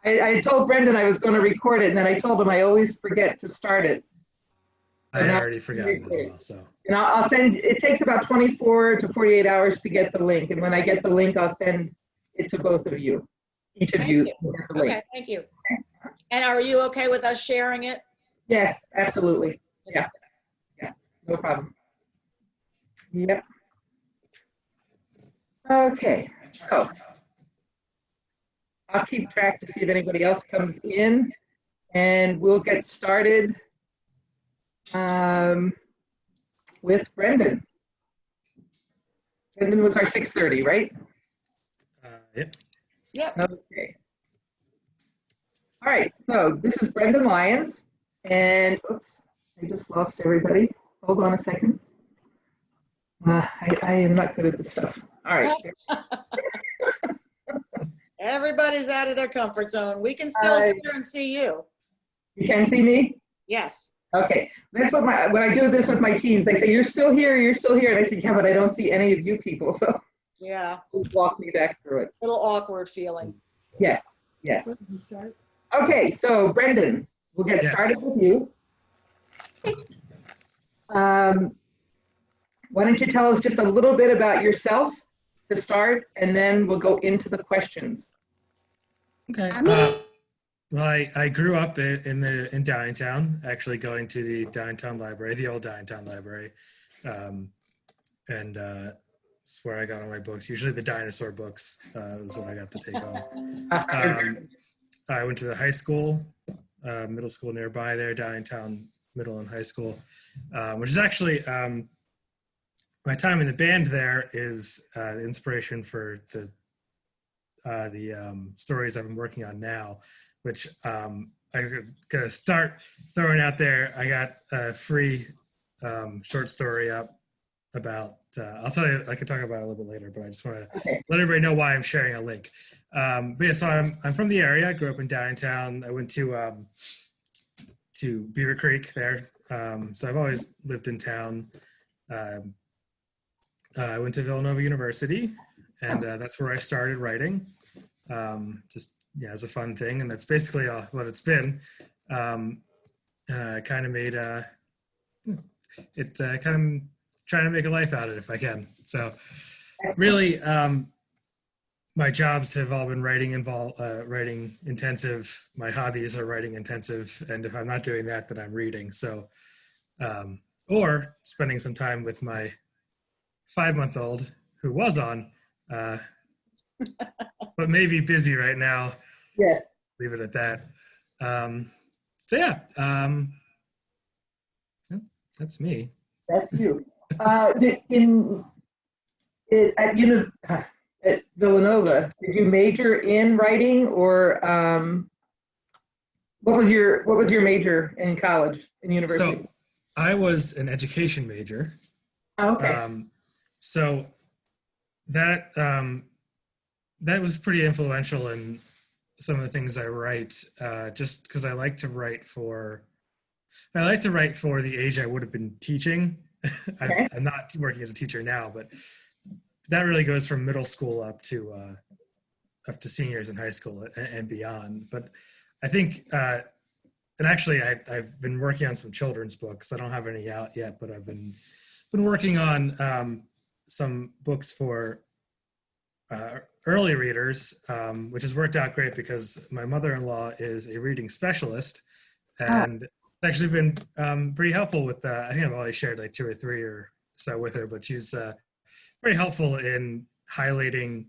I told Brendan I was going to record it, and then I told him I always forget to start it. I had already forgotten as well. So, and I'll send. It takes about 24 to 48 hours to get the link, and when I get the link, I'll send it to both of you. Each of you. Okay, thank you. And are you okay with us sharing it? Yes, absolutely. Yeah, yeah, no problem. Yep. Okay, so I'll keep track to see if anybody else comes in, and we'll get started with Brendan. Brendan was our 6:30, right? Yep. Yep. Okay. All right, so this is Brendan Lyons, and oops, I just lost everybody. Hold on a second. I am not good at this stuff. All right. Everybody's out of their comfort zone. We can still hear and see you. You can see me? Yes. Okay, that's what when I do this with my teams, they say, you're still here, and I say, yeah, but I don't see any of you people, so yeah, walk me back through it. A little awkward feeling. Yes, yes. Okay, so Brendan, we'll get started with you. Why don't you tell us just a little bit about yourself to start, and then we'll go into the questions. Okay. Well, I grew up in Downingtown, actually going to the Downingtown Library, the old Downingtown Library, and it's where I got all my books. Usually the dinosaur books was what I got to take home. I went to the high school, middle school nearby there, Downingtown Middle and High School, which is actually my time in the band there is the inspiration for the stories I've been working on now, which I'm gonna start throwing out there. I got a free short story up about, I'll tell you, I can talk about it a little bit later, but I just want to let everybody know why I'm sharing a link. But yeah, so I'm from the area. I grew up in Downingtown. I went to Beaver Creek there. So I've always lived in town. I went to Villanova University, and that's where I started writing. Just as a fun thing, and that's basically what it's been. And I kind of made kind of trying to make a life out of it if I can. So really, my jobs have all been writing intensive. My hobbies are writing intensive, and if I'm not doing that, then I'm reading. So, or spending some time with my 5-month-old who was on, but maybe busy right now. Yes. Leave it at that. So yeah, that's me. That's you. At Villanova, did you major in writing, or what was your major in college, in university? So I was an education major. Okay. So that was pretty influential in some of the things I write, just because I like to write for the age I would have been teaching. Okay. I'm not working as a teacher now, but that really goes from middle school up to seniors in high school and beyond. But I think, and actually I've been working on some children's books. I don't have any out yet, but I've been working on some books for early readers, which has worked out great because my mother-in-law is a reading specialist, and it's actually been pretty helpful with I think I've only shared like 2 or 3 or so with her, but she's very helpful in highlighting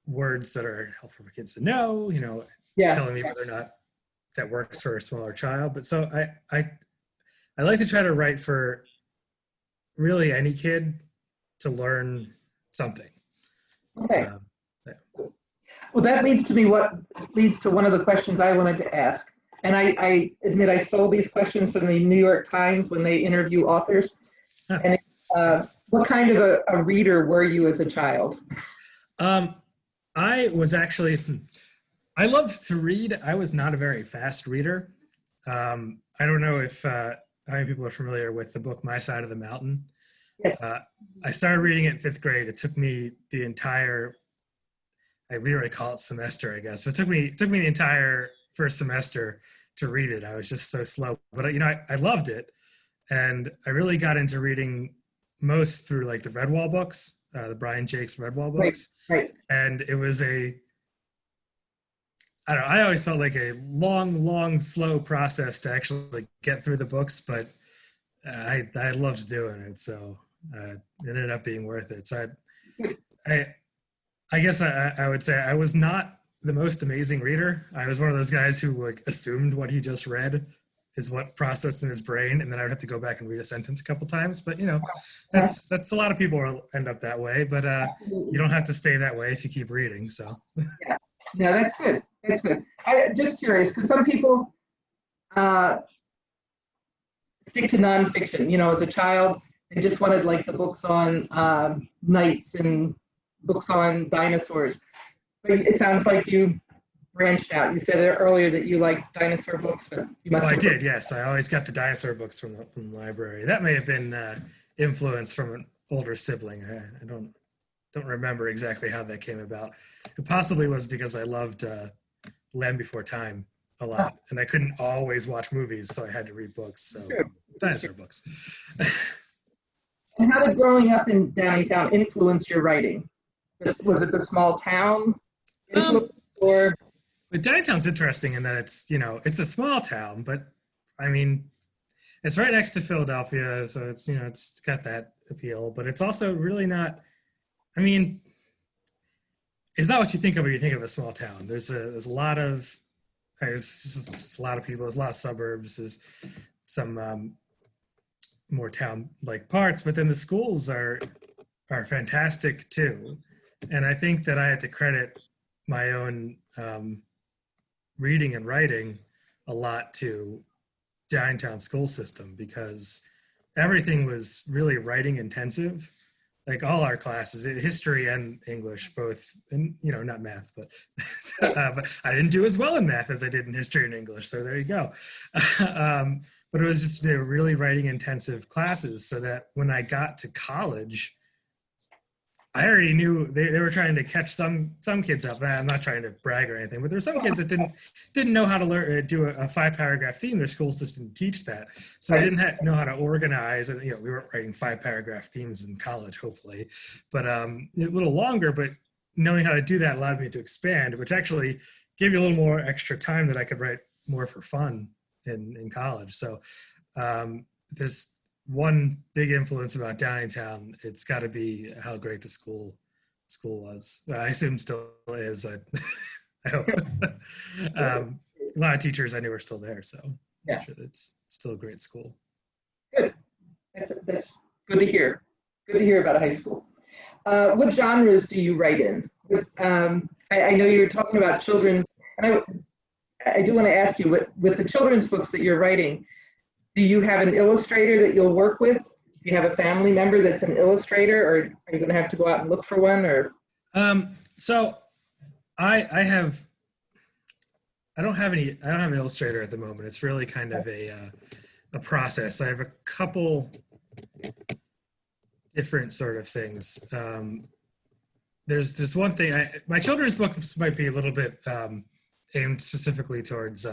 words that are helpful for kids to know, telling me whether or not that works for a smaller child. But so I like to try to write for really any kid to learn something. Okay. Well, that leads to one of the questions I wanted to ask. And I admit I stole these questions from the New York Times when they interview authors. And what kind of a reader were you as a child? I was actually, I loved to read. I was not a very fast reader. I don't know if how many people are familiar with the book My Side of the Mountain. Yes. I started reading it in 5th grade. It took me we really call it semester, I guess. So it took me the entire first semester to read it. I was just so slow, but I loved it, and I really got into reading most through like the Redwall books, the Brian Jakes Redwall books, Right. and it was I don't know, I always felt like a long, slow process to actually get through the books, but I loved doing it, so it ended up being worth it. So I guess I would say I was not the most amazing reader. I was one of those guys who like assumed what he just read is what processed in his brain, and then I would have to go back and read a sentence a couple times. But that's a lot of people will end up that way. But you don't have to stay that way if you keep reading. So Yeah. No, that's good. That's good. I'm just curious because some people stick to nonfiction. As a child, they just wanted like the books on knights and books on dinosaurs. But it sounds like you branched out. You said earlier that you like dinosaur books, but you must. I did. Yes, I always got the dinosaur books from the library. That may have been influence from an older sibling. I don't remember exactly how that came about. It possibly was because I loved Land Before Time a lot, and I couldn't always watch movies, so I had to read books. So dinosaur books. And how did growing up in Downingtown influence your writing? Was it the small town or? But Downingtown's interesting in that it's a small town, but I mean, it's right next to Philadelphia, so it's got that appeal. But it's also really not. I mean, it's not what you think of when you think of a small town. There's a lot of there's a lot of people. There's a lot of suburbs. There's some more town-like parts, but then the schools are fantastic too. And I think that I had to credit my own reading and writing a lot to Downingtown school system because everything was really writing intensive. Like all our classes, history and English, both, and not math, but, but I didn't do as well in math as I did in history and English. So there you go. But it was just really writing intensive classes so that when I got to college, I already knew they were trying to catch some kids up. I'm not trying to brag or anything, but there were some kids that didn't know how to learn do a 5-paragraph theme. Their school system didn't teach that, so they didn't know how to organize. And we weren't writing 5-paragraph themes in college, hopefully, but a little longer. But knowing how to do that allowed me to expand, which actually gave me a little more extra time that I could write more for fun in college. So there's one big influence about Downingtown. It's got to be how great the school was. I assume still is. I hope. A lot of teachers I knew are still there, so I'm sure it's still a great school. Good. That's good to hear. Good to hear about a high school. What genres do you write in? I know you were talking about children, and I do want to ask you, with the children's books that you're writing, do you have an illustrator that you'll work with? Do you have a family member that's an illustrator, or are you going to have to go out and look for one? Or so I don't have an illustrator at the moment. It's really kind of a process. I have a couple different sort of things. There's just one thing. My children's books might be a little bit aimed specifically towards.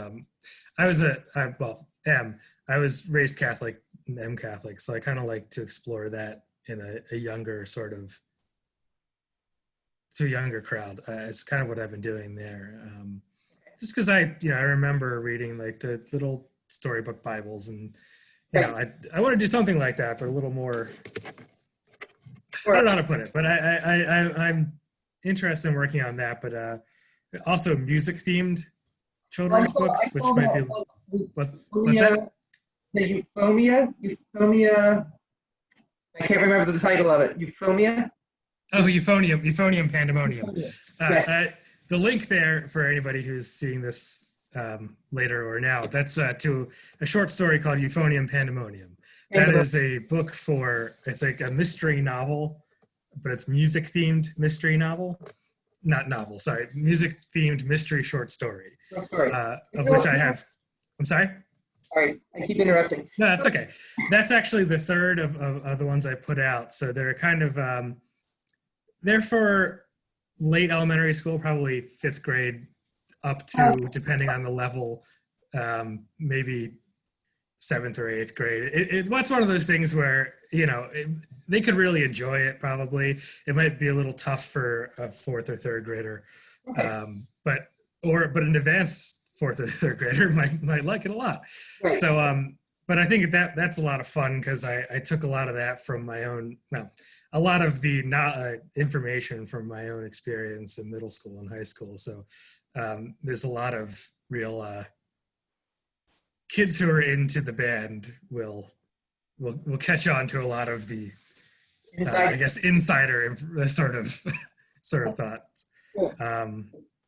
I was raised Catholic and am Catholic, so I kind of like to explore that in a younger younger crowd. It's kind of what I've been doing there. Just because I remember reading like the little storybook Bibles, and I want to do something like that, but a little more. I don't know how to put it, but I'm interested in working on that. But also music themed children's books, which might be what's that? The Euphomia. I can't remember the title of it. Euphomia. Oh, Euphonium Pandemonium. The link there for anybody who's seeing this later or now, that's to a short story called Euphonium Pandemonium. That is a book it's like a mystery novel, but it's music themed mystery novel. Not novel, sorry, music themed mystery short story. Of which I have, I'm sorry? Sorry, I keep interrupting. No, that's okay. That's actually the third of the ones I put out. So they're kind of, they're for late elementary school, probably 5th grade up to, depending on the level, maybe 7th or 8th grade. It's one of those things where, they could really enjoy it probably. It might be a little tough for a 4th or 3rd grader, but an advanced 4th or 3rd grader might like it a lot. Right. So, but I think that's a lot of fun because I took a lot of that from my own, a lot of the information from my own experience in middle school and high school. So there's a lot of real kids who are into the band will catch on to a lot of the, I guess, insider sort of thoughts.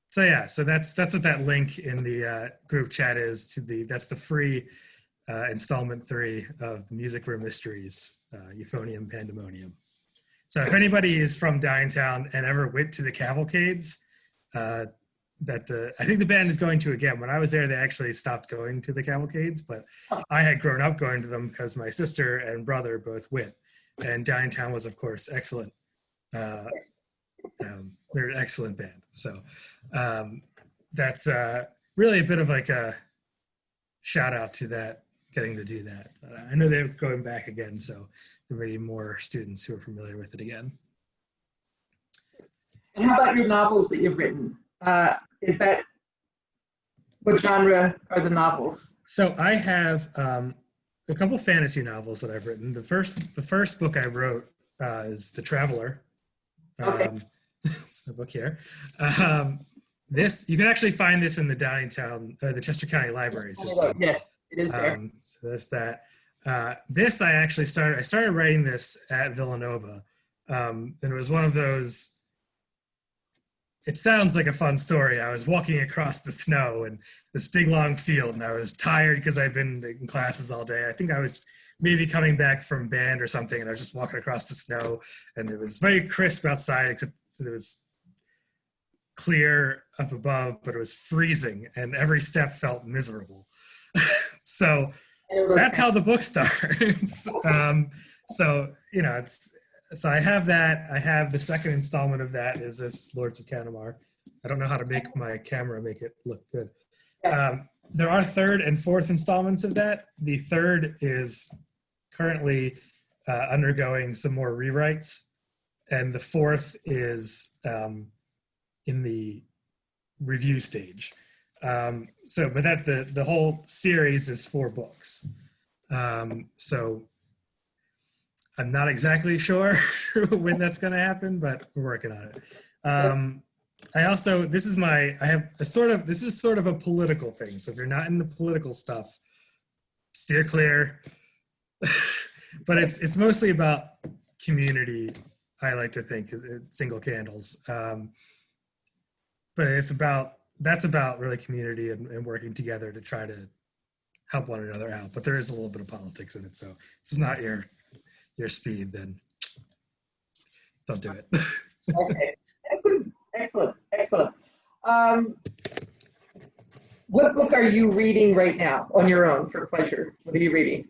So that's what that link in the group chat is that's the free installment 3 of the Music Room Mysteries, Euphonium Pandemonium. So if anybody is from Downingtown and ever went to the cavalcades, I think the band is going to again. When I was there, they actually stopped going to the cavalcades, but I had grown up going to them because my sister and brother both went. And Downingtown was, of course, excellent. They're an excellent band. So that's really a bit of like a shout out to that, getting to do that. I know they're going back again, so there may be more students who are familiar with it again. And how about your novels that you've written? What genre are the novels? So I have a couple fantasy novels that I've written. The first book I wrote is The Traveler. It's a book here. This, you can actually find this in the Downingtown, the Chester County Library system. Yes, it is there. So there's that. This I started writing this at Villanova. And it was one of those, it sounds like a fun story. I was walking across the snow in this big long field, and I was tired because I'd been in classes all day. I think I was maybe coming back from band or something, and I was just walking across the snow, and it was very crisp outside, except it was clear up above, but it was freezing, and every step felt miserable. So that's how the book starts. So I have that. I have the second installment of that is this Lords of Canamar. I don't know how to make my camera make it look good. There are third and fourth installments of that. The third is currently undergoing some more rewrites, and the fourth is in the review stage. But the whole series is 4 books. So I'm not exactly sure when that's going to happen, but we're working on it. This is sort of a political thing. So if you're not into political stuff, steer clear. But it's mostly about community, I like to think, is single candles. But that's about really community and working together to try to help one another out. But there is a little bit of politics in it. So if it's not your speed, then don't do it. Okay, excellent. What book are you reading right now on your own for pleasure? What are you reading?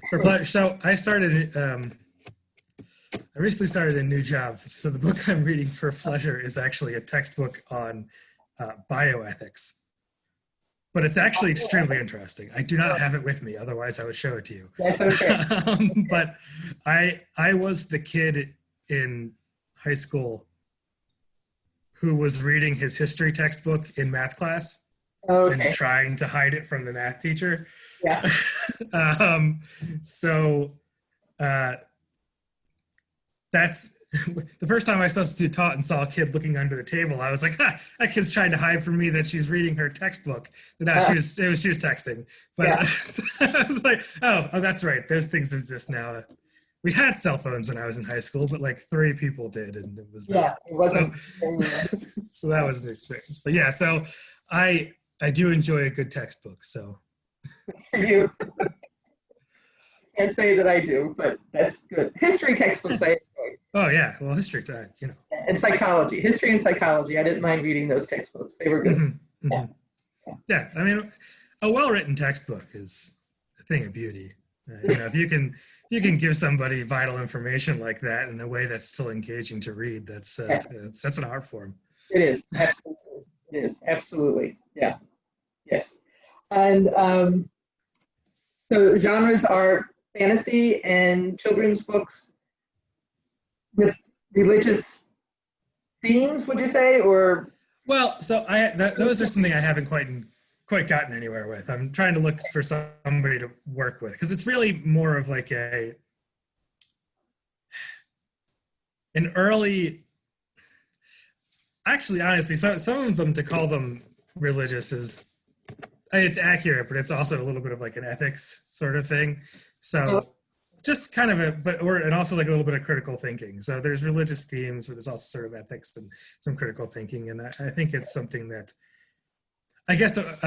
For pleasure, so I recently started a new job. So the book I'm reading for pleasure is actually a textbook on bioethics. But it's actually extremely interesting. I do not have it with me, otherwise I would show it to you. That's okay. But I was the kid in high school who was reading his history textbook in math class and trying to hide it from the math teacher. Yeah. That's the first time I substitute taught and saw a kid looking under the table. I was like, that kid's trying to hide from me that she's reading her textbook. No, she was texting. But yeah. I was like, oh, that's right. Those things exist now. We had cell phones when I was in high school, but like 3 people did, and it was it wasn't. So that was an experience. But yeah, so I do enjoy a good textbook. So you can't say that I do, but that's good. History textbooks I enjoy. Oh yeah, well, history, And psychology, history and psychology. I didn't mind reading those textbooks. They were good. Mm-hmm, mm-hmm. Yeah, I mean, a well-written textbook is a thing of beauty. If you can give somebody vital information like that in a way that's still engaging to read, that's an art form. It is absolutely. It is absolutely. Yeah. Yes. And so genres are fantasy and children's books with religious themes, would you say, or? Well, so those are something I haven't quite gotten anywhere with. I'm trying to look for somebody to work with, because it's really more of like an early. Actually, honestly, some of them, to call them religious is, it's accurate, but it's also a little bit of like an ethics sort of thing. So just kind of and also like a little bit of critical thinking. So there's religious themes, but there's also sort of ethics and some critical thinking. And I think it's something that, I guess, it's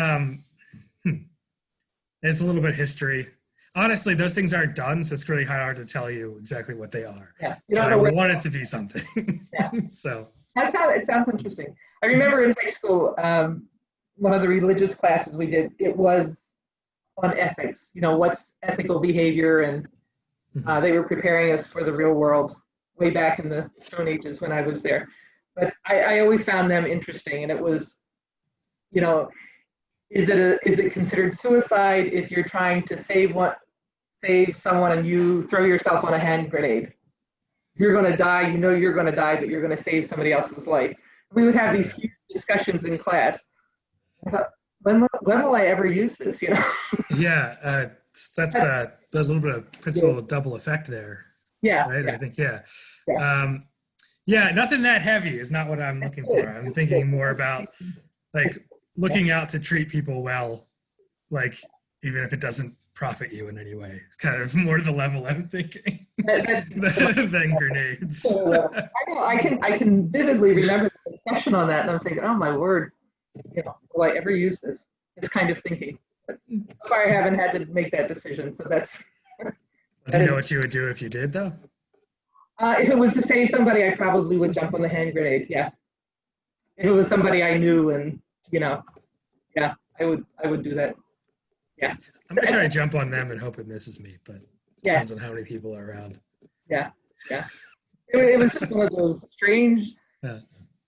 a little bit of history. Honestly, those things aren't done, so it's really hard to tell you exactly what they are. Yeah, I want it to be something. Yeah. So it sounds interesting. I remember in high school, one of the religious classes we did, it was on ethics. What's ethical behavior, and they were preparing us for the real world way back in the Stone Ages when I was there. But I always found them interesting, and it was, is it considered suicide if you're trying to save someone and you throw yourself on a hand grenade? You're going to die. You're going to die, but you're going to save somebody else's life. We would have these huge discussions in class. I thought, when will I ever use this? Yeah, that's a little bit of principle of double effect there. Yeah. Right. Yeah. I think. Yeah. Yeah. Nothing that heavy is not what I'm looking for. I'm thinking more about like looking out to treat people well, like even if it doesn't profit you in any way. It's kind of more the level I'm thinking than grenades. I can vividly remember the discussion on that, and I'm thinking, oh my word, will I ever use this kind of thinking? But so far, I haven't had to make that decision. So that's. Do you know what you would do if you did, though? If it was to save somebody, I probably would jump on the hand grenade. Yeah. If it was somebody I knew, and yeah, I would do that. Yeah. I'm gonna try to jump on them and hope it misses me, but it depends on how many people are around. Yeah. Yeah. It was just one of those strange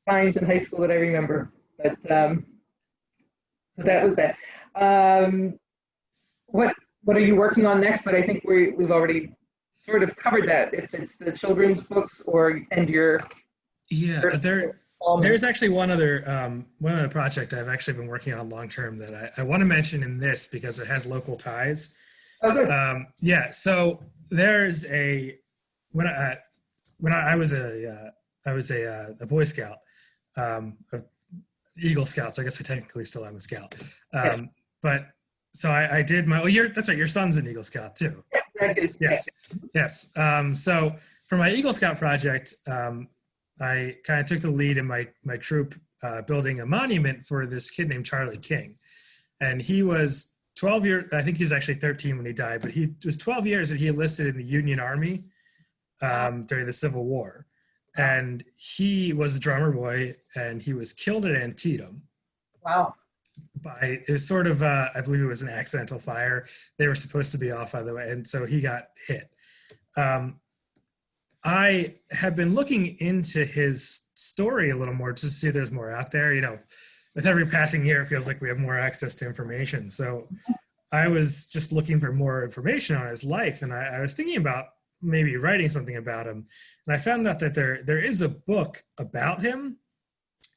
times in high school that I remember. But so that was that. What are you working on next? But I think we've already sort of covered that. If it's the children's books there's actually one other project I've actually been working on long term that I want to mention in this because it has local ties. Okay. So there's when I was a Boy Scout, Eagle Scout. So I guess I technically still am a Scout. But so I did that's right. Your son's an Eagle Scout too. Yes. So for my Eagle Scout project, I kind of took the lead in my troop building a monument for this kid named Charlie King. And he was 12 years, I think he was actually 13 when he died, but he was 12 years and he enlisted in the Union Army during the Civil War. And he was a drummer boy and he was killed at Antietam. Wow. It was sort of, I believe it was an accidental fire. They were supposed to be off, by the way, and so he got hit. I have been looking into his story a little more just to see if there's more out there. With every passing year, it feels like we have more access to information. So I was just looking for more information on his life, and I was thinking about maybe writing something about him. And I found out that there is a book about him.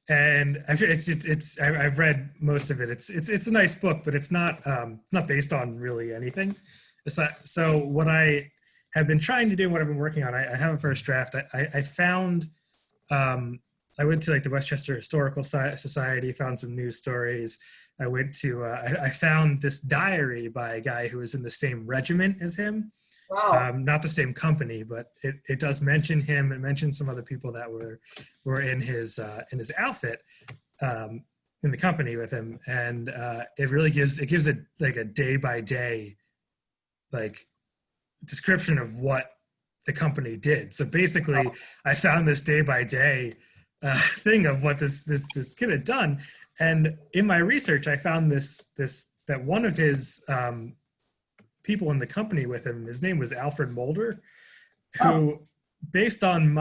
And I've read most of it. It's a nice book, but it's not based on really anything. So what I have been trying to do, what I've been working on, I have a first draft. I found, I went to like the Westchester Historical Society, found some news stories. I went to, I found this diary by a guy who was in the same regiment as him. Wow. Not the same company, but it does mention him. It mentions some other people that were in his outfit in the company with him, and it really gives a day by day description of what the company did. So basically, I found this day by day thing of what this kid had done, and in my research, I found that one of his people in the company with him. His name was Alfred Mulder, who, based on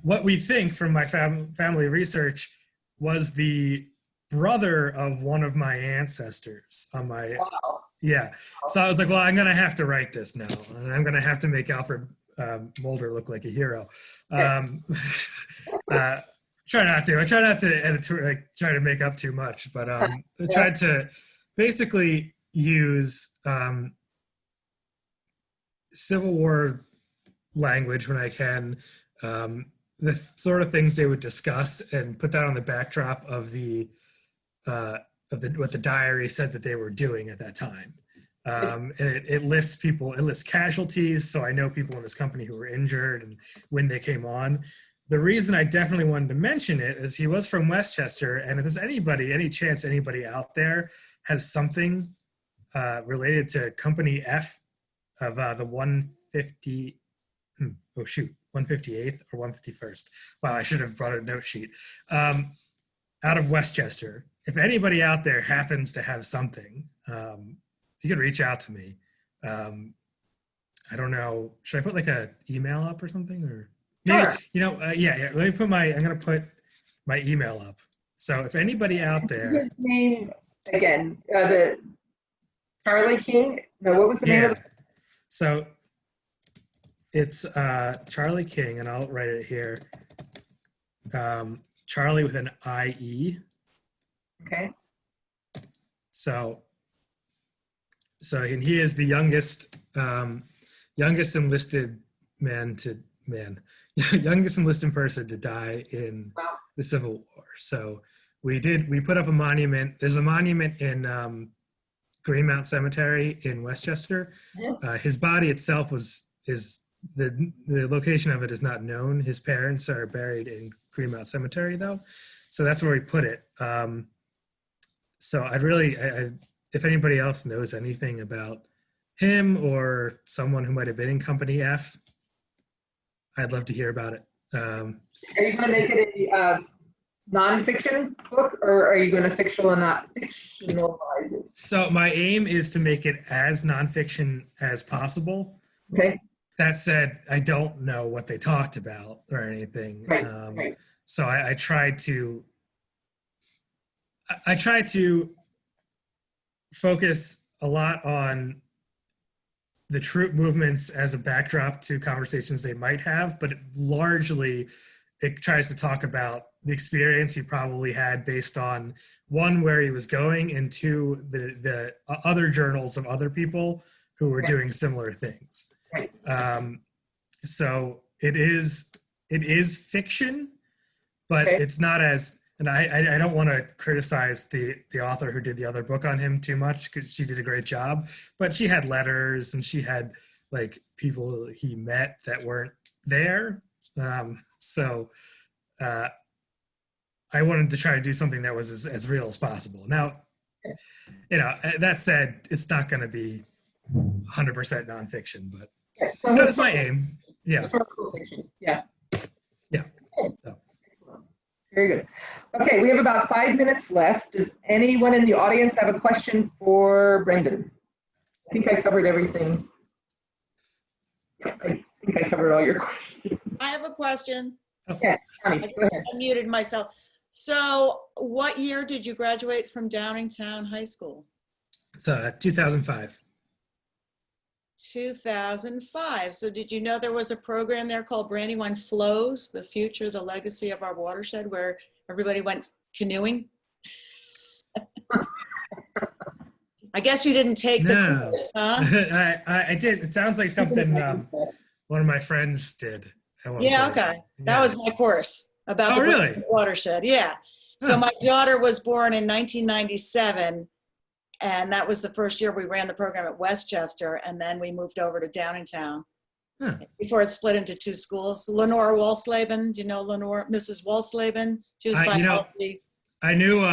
what we think from my family research, was the brother of one of my ancestors on my, yeah. So I was like, well, I'm going to have to write this now, and I'm going to have to make Alfred Mulder look like a hero. Try not to. I try not to try to make up too much, but I tried to basically use Civil War language when I can, the sort of things they would discuss, and put that on the backdrop of what the diary said that they were doing at that time. And it lists people, it lists casualties, so I know people in this company who were injured and when they came on. The reason I definitely wanted to mention it is he was from Westchester, and if there's any chance anybody out there has something related to Company F of the 158th or 151st. Wow, I should have brought a note sheet. Out of Westchester, if anybody out there happens to have something, you could reach out to me. I don't know, should I put like a email up or something, or? Sure. Yeah. Let me put I'm going to put my email up. So if anybody out there. His name again, the Charlie King. No, what was the name of it? So it's Charlie King, and I'll write it here. Charlie with an IE. Okay. So and he is the youngest enlisted youngest enlisted person to die in the Civil War. So we put up a monument. There's a monument in Greenmount Cemetery in Westchester. His body itself is the location of it is not known. His parents are buried in Greenmount Cemetery though. So that's where we put it. So I'd really, if anybody else knows anything about him or someone who might have been in Company F, I'd love to hear about it. Are you going to make it a nonfiction book, or are you going to fictionalize it? So my aim is to make it as nonfiction as possible. Okay. That said, I don't know what they talked about or anything. Right. So I tried to focus a lot on the troop movements as a backdrop to conversations they might have, but largely it tries to talk about the experience he probably had based on, one, where he was going, and two, the other journals of other people who were doing similar things. Right. So it is fiction, but it's not as, and I don't want to criticize the author who did the other book on him too much, because she did a great job, but she had letters and she had like people he met that weren't there. So I wanted to try to do something that was as real as possible. Now, that said, it's not going to be 100% nonfiction, but that's my aim. Yeah. Historical fiction. Yeah. Yeah. So. Very good. Okay, we have about 5 minutes left. Does anyone in the audience have a question for Brendan? I think I covered everything. I think I covered all your questions. I have a question. Yeah, Connie, go ahead. I muted myself. So what year did you graduate from Downingtown High School? It's 2005. 2005. So did you know there was a program there called Brandywine Flows, the future, the legacy of our watershed, where everybody went canoeing? I guess you didn't take the course, huh? I did. It sounds like something one of my friends did. Yeah, okay. That was my course about the watershed. Yeah. So my daughter was born in 1997. And that was the first year we ran the program at Westchester, and then we moved over to Downingtown before it split into two schools. Lenore Walsleben, do you know Lenore, Mrs. Walsleben? She was biology. I knew.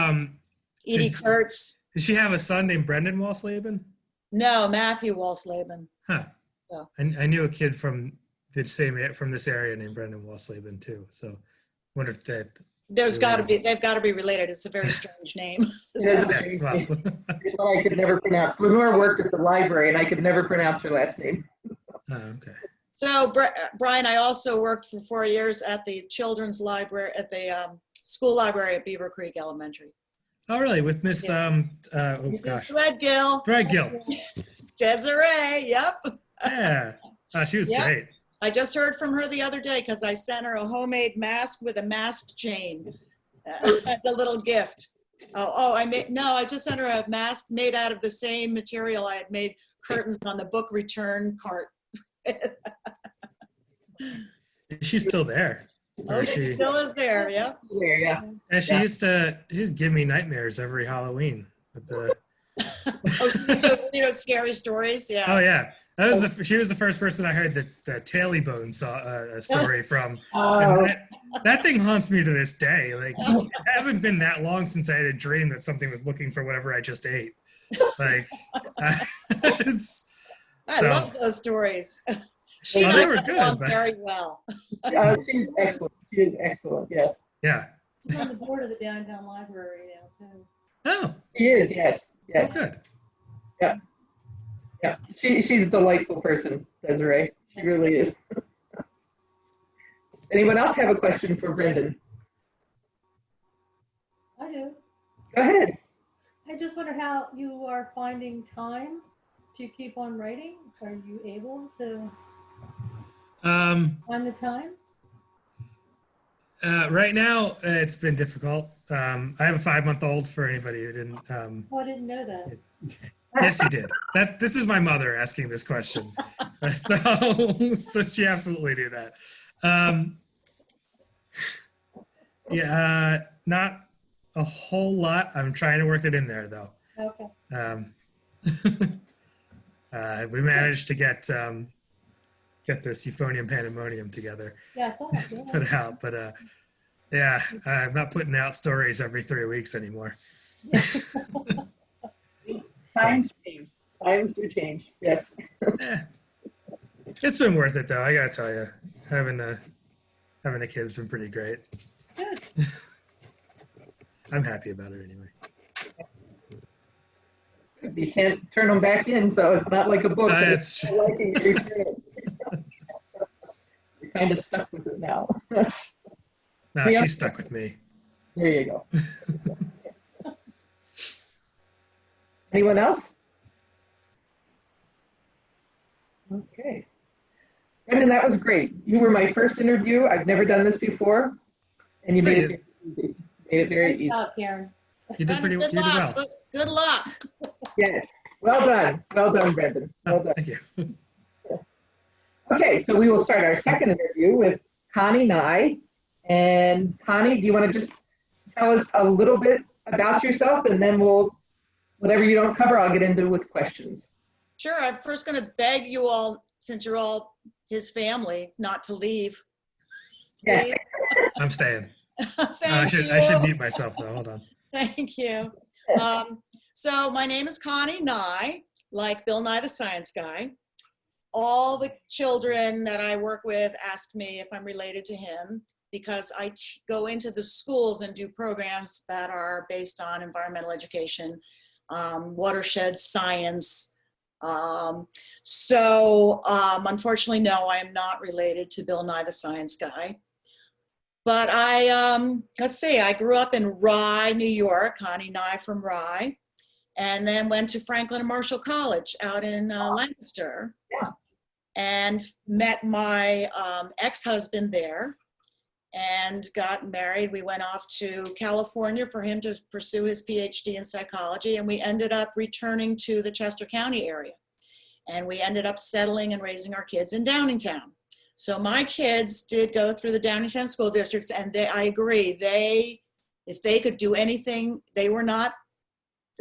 Edie Kurtz. Did she have a son named Brendan Walsleben? No, Matthew Walsleben. Huh. So. I knew a kid from this area named Brendan Walsleben too. So, wonder if that they've got to be related. It's a very strange name. Well. It's what I could never pronounce. Lenore worked at the library, and I could never pronounce her last name. Oh, okay. So, Brian, I also worked for 4 years at the children's library, at the school library at Beaver Creek Elementary. Oh, really? With Miss, Mrs. Threadgill. Threadgill. Desiree, yep. Yeah. Oh, she was great. I just heard from her the other day because I sent her a homemade mask with a mask chain as a little gift. I just sent her a mask made out of the same material I had made curtains on the book return cart. She's still there. She still is there, yeah. Yeah. And she used to give me nightmares every Halloween with the scary stories, yeah. Oh yeah. She was the first person I heard the Taily Bone story from. And that thing haunts me to this day. Like, it hasn't been that long since I had a dream that something was looking for whatever I just ate. Like, I love those stories. She they were good, very well. She's excellent. She is excellent. Yes. Yeah. She's on the board of the Downtown Library now too. Oh. She is. Yes. Yes. Oh, good. Yeah. Yeah. She's a delightful person, Desiree. She really is. Anyone else have a question for Brendan? I do. Go ahead. I just wonder how you are finding time to keep on writing. Are you able to find the time? Right now, it's been difficult. I have a 5-month-old for anybody who didn't. Oh, I didn't know that. Yes, you did. This is my mother asking this question. So she absolutely knew that. Not a whole lot. I'm trying to work it in there though. Okay. We managed to get this Euphonium Pandemonium together. Yeah, I saw that. Yeah. Put out, but I'm not putting out stories every 3 weeks anymore. Times change. Times do change. Yes. It's been worth it though. I gotta tell you, having a kid's been pretty great. Good. I'm happy about it anyway. You can't turn them back in, so it's not like a book. That's You're kind of stuck with it now. No, she's stuck with me. There you go. Anyone else? Okay. Brendan, that was great. You were my first interview. I've never done this before, and you made it easy. Made it very easy. Good job, Karen. You did pretty Good well. luck. Good luck. Yes. Well done. Well done, Brendan. Well done. Thank you. Okay, so we will start our second interview with Connie Nye. And Connie, do you want to just tell us a little bit about yourself, and then whatever you don't cover, I'll get into with questions. Sure. I'm first going to beg you all, since you're all his family, not to leave. Yeah. Please. I'm staying. I should mute myself though. Hold on. Thank you. So my name is Connie Nye, like Bill Nye the Science Guy. All the children that I work with ask me if I'm related to him, because I go into the schools and do programs that are based on environmental education, watershed science. Unfortunately, no, I am not related to Bill Nye the Science Guy. But I grew up in Rye, New York, Connie Nye from Rye, and then went to Franklin and Marshall College out in Lancaster, and met my ex-husband there and got married. We went off to California for him to pursue his PhD in psychology, and we ended up returning to the Chester County area. And we ended up settling and raising our kids in Downingtown. So my kids did go through the Downingtown school districts, and I agree, if they could do anything, they were not,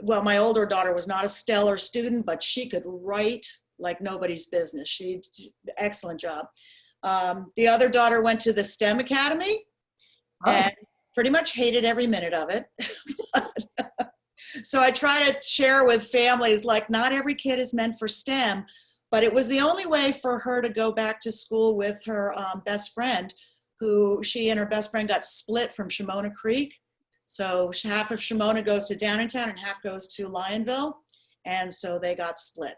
well, my older daughter was not a stellar student, but she could write like nobody's business. She did an excellent job. The other daughter went to the STEM Academy and pretty much hated every minute of it. So I try to share with families, like, not every kid is meant for STEM, but it was the only way for her to go back to school with her best friend, who she and her best friend got split from Shimona Creek. So half of Shimona goes to Downingtown and half goes to Lionville. And so they got split.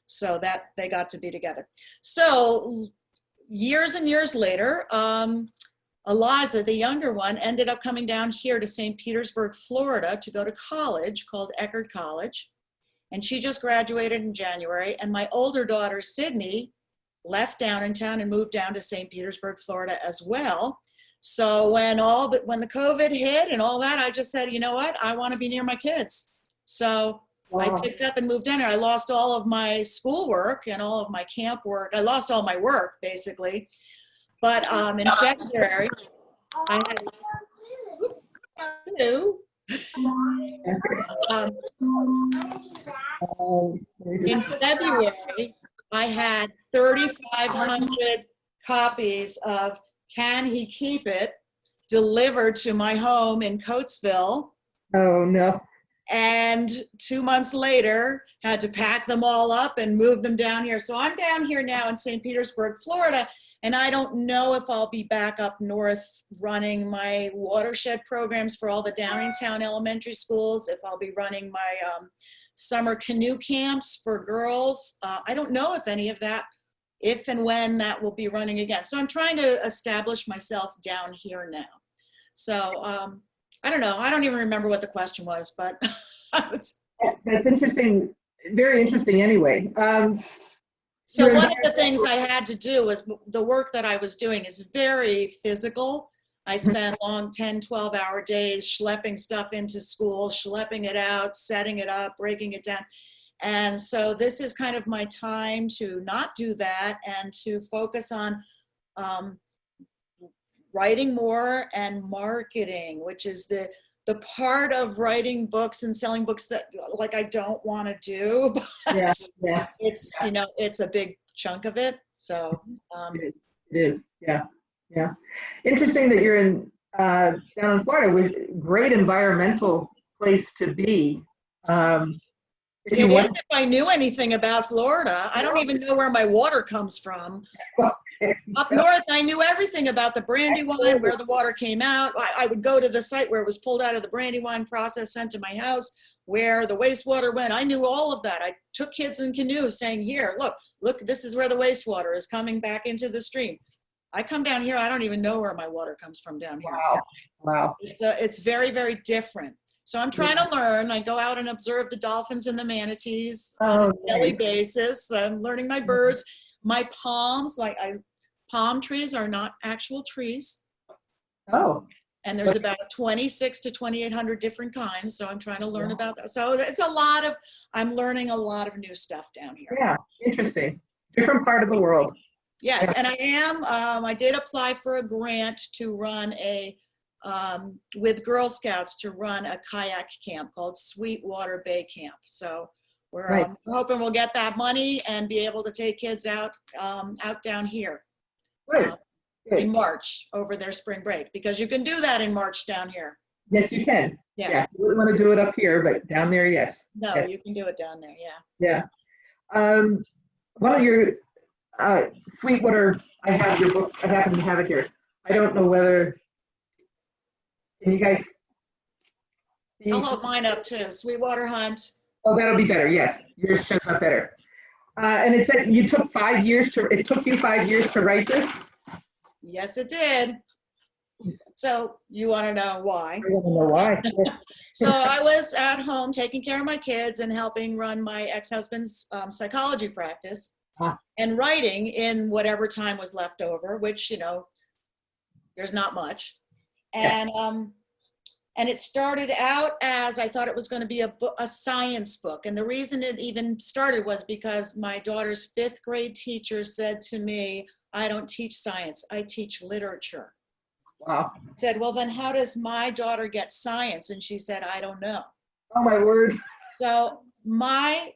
So that they got to be together. So years and years later, Eliza, the younger one, ended up coming down here to St. Petersburg, Florida to go to college called Eckerd College. And she just graduated in January. And my older daughter, Sydney, left Downingtown and moved down to St. Petersburg, Florida as well. So when the COVID hit and all that, I just said, you know what? I want to be near my kids. So I picked up and moved down here. I lost all of my schoolwork and all of my camp work. I lost all my work, basically. But in February, I had in February, I had 3,500 copies of Can He Keep It delivered to my home in Coatesville. Oh, no. And 2 months later, had to pack them all up and move them down here. So I'm down here now in St. Petersburg, Florida, and I don't know if I'll be back up north running my watershed programs for all the Downingtown elementary schools, if I'll be running my summer canoe camps for girls. I don't know if any of that, if and when that will be running again. So I'm trying to establish myself down here now. So I don't know. I don't even remember what the question was, but that's interesting. Very interesting anyway. So one of the things I had to do was the work that I was doing is very physical. I spent long 10, 12-hour days schlepping stuff into school, schlepping it out, setting it up, breaking it down. And so this is kind of my time to not do that and to focus on writing more and marketing, which is the part of writing books and selling books that like I don't want to do, but it's, you know, it's a big chunk of it. So it is. Yeah. Interesting that you're in down in Florida, with great environmental place to be. If I knew anything about Florida, I don't even know where my water comes from. Up north, I knew everything about the Brandywine, where the water came out. I would go to the site where it was pulled out of the Brandywine process, sent to my house, where the wastewater went. I knew all of that. I took kids in canoes saying, here, look, this is where the wastewater is coming back into the stream. I come down here, I don't even know where my water comes from down here. Wow. It's very, very different. So I'm trying to learn. I go out and observe the dolphins and the manatees on a daily basis. I'm learning my birds. My palms, palm trees are not actual trees. Oh. And there's about 26 to 2,800 different kinds. So I'm trying to learn about that. So it's I'm learning a lot of new stuff down here. Yeah, interesting. Different part of the world. Yes, and I did apply for a grant to run with Girl Scouts to run a kayak camp called Sweetwater Bay Camp. So we're hoping we'll get that money and be able to take kids out down here in March over their spring break, because you can do that in March down here. Yes, you can. Yeah. You wouldn't want to do it up here, but down there, yes. No, yes. You can do it down there. Yeah. One of your Sweetwater, I have your book. I happen to have it here. I don't know whether. Can you guys see? I'll hold mine up too. Sweetwater Hunt. Oh, that'll be better. Yes, yours shows up better. And it said it took you 5 years to write this? Yes, it did. So you want to know why? I want to know why. So I was at home taking care of my kids and helping run my ex-husband's psychology practice and writing in whatever time was left over, which, there's not much. And it started out as I thought it was going to be a science book. And the reason it even started was because my daughter's 5th grade teacher said to me, I don't teach science, I teach literature. Wow. I said, well, then how does my daughter get science? And she said, I don't know. Oh, my word. So my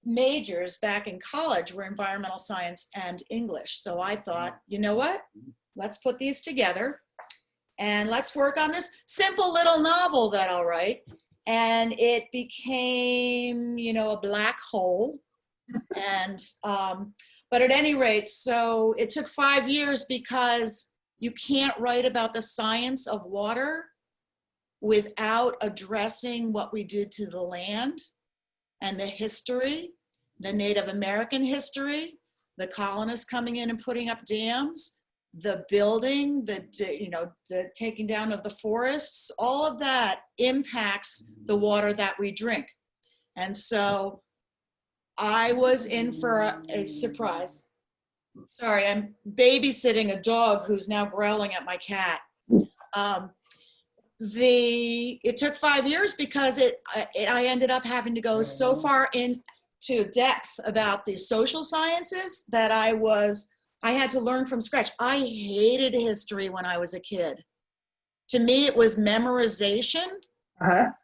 majors back in college were environmental science and English. So I thought, you know what? Let's put these together. And let's work on this simple little novel that I'll write. And it became, a black hole. And, but at any rate, so it took 5 years because you can't write about the science of water without addressing what we did to the land and the history, the Native American history, the colonists coming in and putting up dams, the building, the taking down of the forests, all of that impacts the water that we drink. And so I was in for a surprise. Sorry, I'm babysitting a dog who's now growling at my cat. It took 5 years because I ended up having to go so far into depth about the social sciences that I had to learn from scratch. I hated history when I was a kid. To me, it was memorization.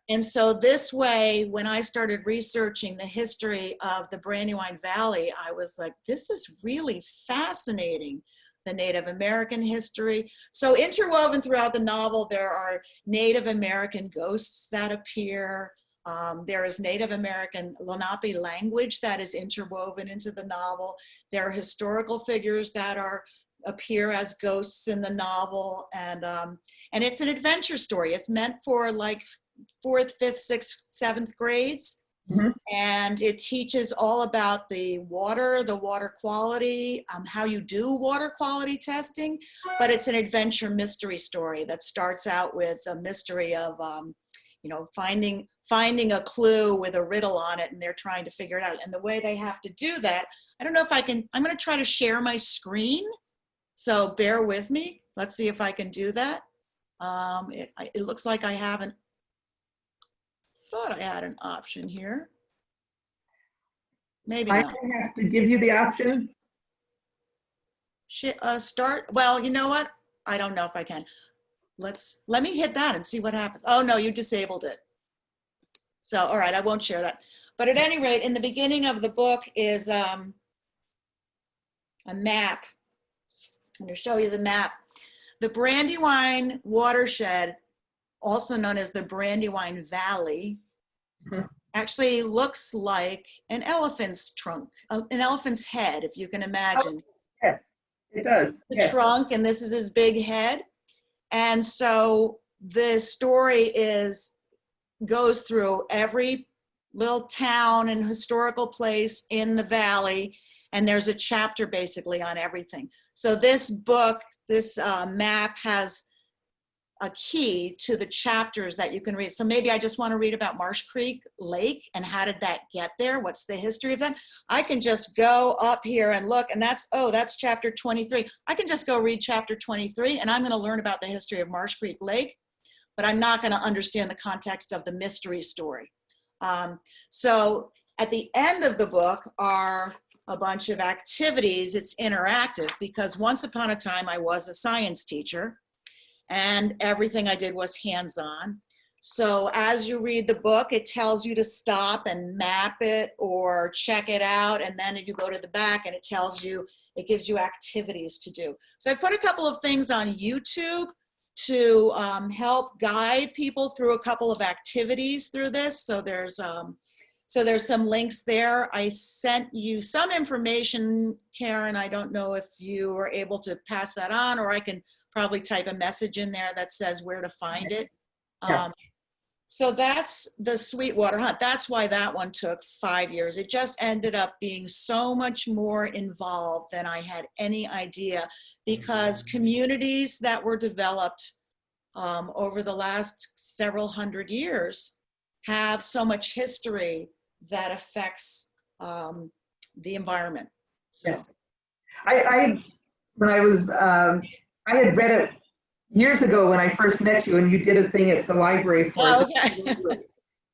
And so this way, when I started researching the history of the Brandywine Valley, I was like, this is really fascinating. The Native American history. So interwoven throughout the novel, there are Native American ghosts that appear. There is Native American Lenape language that is interwoven into the novel. There are historical figures that appear as ghosts in the novel. And it's an adventure story. It's meant for like 4th, 5th, 6th, 7th grades. Mm-hmm. And it teaches all about the water quality, how you do water quality testing, but it's an adventure mystery story that starts out with a mystery of, finding a clue with a riddle on it, and they're trying to figure it out. And the way they have to do that, I don't know if I'm going to try to share my screen. So bear with me. Let's see if I can do that. It looks like I haven't. Thought I had an option here. Maybe not. I have to give you the option. Start. Well, you know what? I don't know if I can. Let me hit that and see what happens. Oh no, you disabled it. So, all right, I won't share that. But at any rate, in the beginning of the book is a map. I'm going to show you the map. The Brandywine watershed, also known as the Brandywine Valley, actually looks like an elephant's trunk, an elephant's head, if you can imagine. Oh, yes, it does. The trunk, and this is his big head. And so the story goes through every little town and historical place in the valley, and there's a chapter basically on everything. So this book, this map has a key to the chapters that you can read. So maybe I just want to read about Marsh Creek Lake and how did that get there? What's the history of that? I can just go up here and look, and that's chapter 23. I can just go read chapter 23, and I'm going to learn about the history of Marsh Creek Lake, but I'm not going to understand the context of the mystery story. So at the end of the book are a bunch of activities. It's interactive because once upon a time I was a science teacher, and everything I did was hands-on. So as you read the book, it tells you to stop and map it or check it out. And then you go to the back and it gives you activities to do. So I put a couple of things on YouTube to help guide people through a couple of activities through this. So there's some links there. I sent you some information, Karen. I don't know if you are able to pass that on, or I can probably type a message in there that says where to find it. Yeah. So that's the Sweetwater Hunt. That's why that one took 5 years. It just ended up being so much more involved than I had any idea, because communities that were developed over the last several hundred years have so much history that affects the environment. So. Yes. I had read it years ago when I first met you, and you did a thing at the library for it. Okay.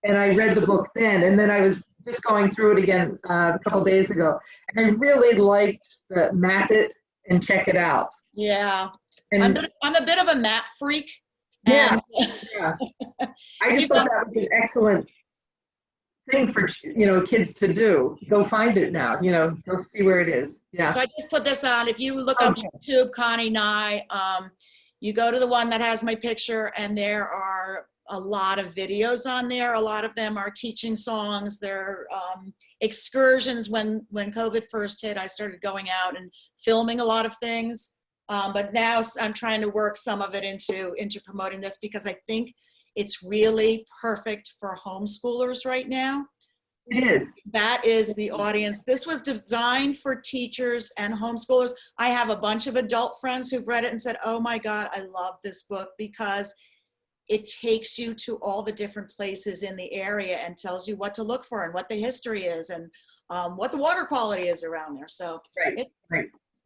And I read the book then, and then I was just going through it again a couple days ago, and I really liked the map it and check it out. Yeah, And I'm a bit of a map freak. Yeah, yeah. I just thought that was an excellent thing for kids to do. Go find it now. Go see where it is. Yeah. So I just put this on. If you look up YouTube, Connie Nye, you go to the one that has my picture, and there are a lot of videos on there. A lot of them are teaching songs. They're excursions. When COVID first hit, I started going out and filming a lot of things. But now I'm trying to work some of it into promoting this, because I think it's really perfect for homeschoolers right now. It is. That is the audience. This was designed for teachers and homeschoolers. I have a bunch of adult friends who've read it and said, oh my God, I love this book, because it takes you to all the different places in the area and tells you what to look for and what the history is and what the water quality is around there. So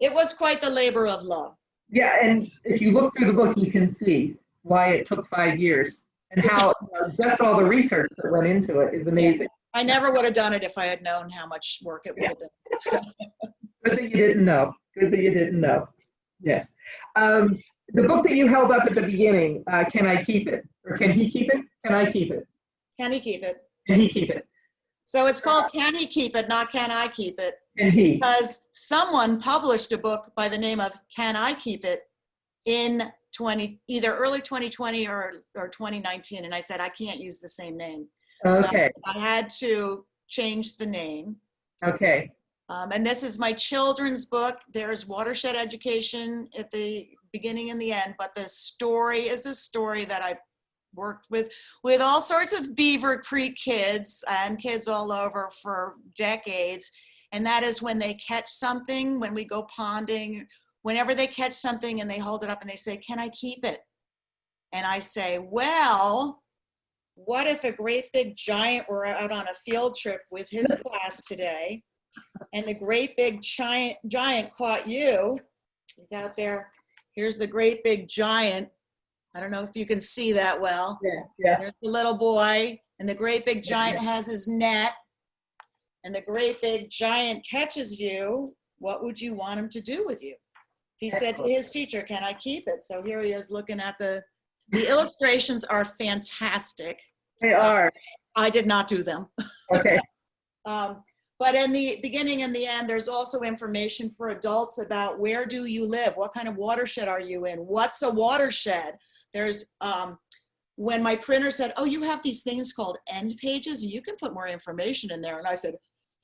it was quite the labor of love. Yeah, and if you look through the book, you can see why it took 5 years and how just all the research that went into it is amazing. I never would have done it if I had known how much work it would have been. So. Good that you didn't know. Good that you didn't know. Yes. The book that you held up at the beginning, Can I Keep It? Or Can He Keep It? Can I Keep It? Can he keep it? Can he keep it? So it's called Can He Keep It, not Can I Keep It? Can he? Because someone published a book by the name of Can I Keep It in either early 2020 or 2019. And I said, I can't use the same name. Okay. So I had to change the name. Okay. And this is my children's book. There's watershed education at the beginning and the end, but the story is a story that I've worked with all sorts of Beaver Creek kids and kids all over for decades. And that is when they catch something, when we go ponding, whenever they catch something and they hold it up and they say, can I keep it? And I say, well, what if a great big giant were out on a field trip with his class today, and the great big giant caught you? He's out there. Here's the great big giant. I don't know if you can see that well. Yeah. There's the little boy, and the great big giant has his net, and the great big giant catches you. What would you want him to do with you? He said to his teacher, can I keep it? So here he is looking at the illustrations are fantastic. They are. I did not do them. Okay. But in the beginning and the end, there's also information for adults about where do you live? What kind of watershed are you in? What's a watershed? There's, when my printer said, oh, you have these things called end pages, and you can put more information in there. And I said,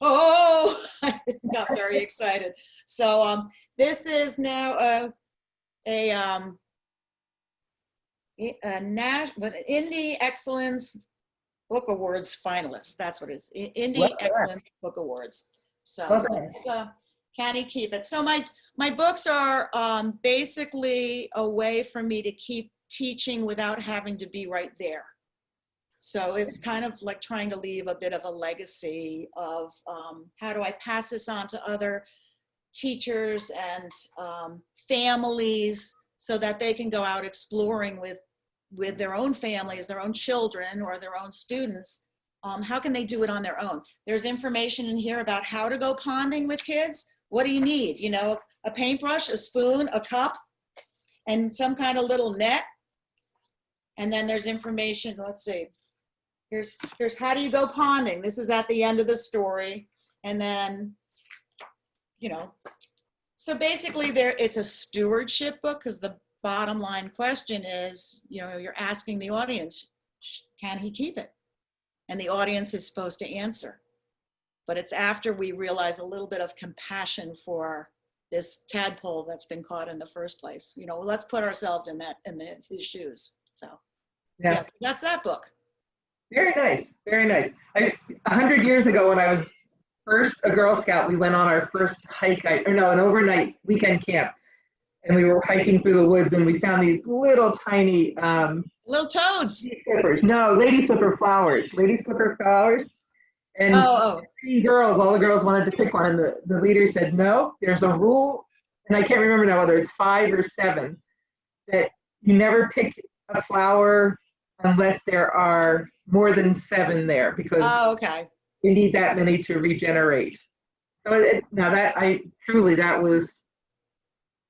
oh, I got very excited. So this is now Indie Excellence Book Awards finalist. That's what it is. Indie Excellence Book Awards. So can he keep it? So my books are basically a way for me to keep teaching without having to be right there. So it's kind of like trying to leave a bit of a legacy of how do I pass this on to other teachers and families so that they can go out exploring with their own families, their own children, or their own students. How can they do it on their own? There's information in here about how to go ponding with kids. What do you need? You know, a paintbrush, a spoon, a cup, and some kind of little net. And then there's information, let's see. Here's how do you go ponding? This is at the end of the story. And then, you know, so basically it's a stewardship book, because the bottom line question is, you know, you're asking the audience, can he keep it? And the audience is supposed to answer. But it's after we realize a little bit of compassion for this tadpole that's been caught in the first place. You know, let's put ourselves in his shoes. So Yeah. yes, that's that book. Very nice. Very nice. 100 years ago, when I was first a Girl Scout, we went on our first hike, an overnight weekend camp. And we were hiking through the woods, and we found these little tiny Little toads. slippers. No, lady slipper flowers. Lady slipper flowers. And Oh. 3 girls, all the girls wanted to pick one, and the leader said, no, there's a rule, and I can't remember now whether it's 5 or 7, that you never pick a flower unless there are more than 7 there, because Okay. we need that many to regenerate. So that was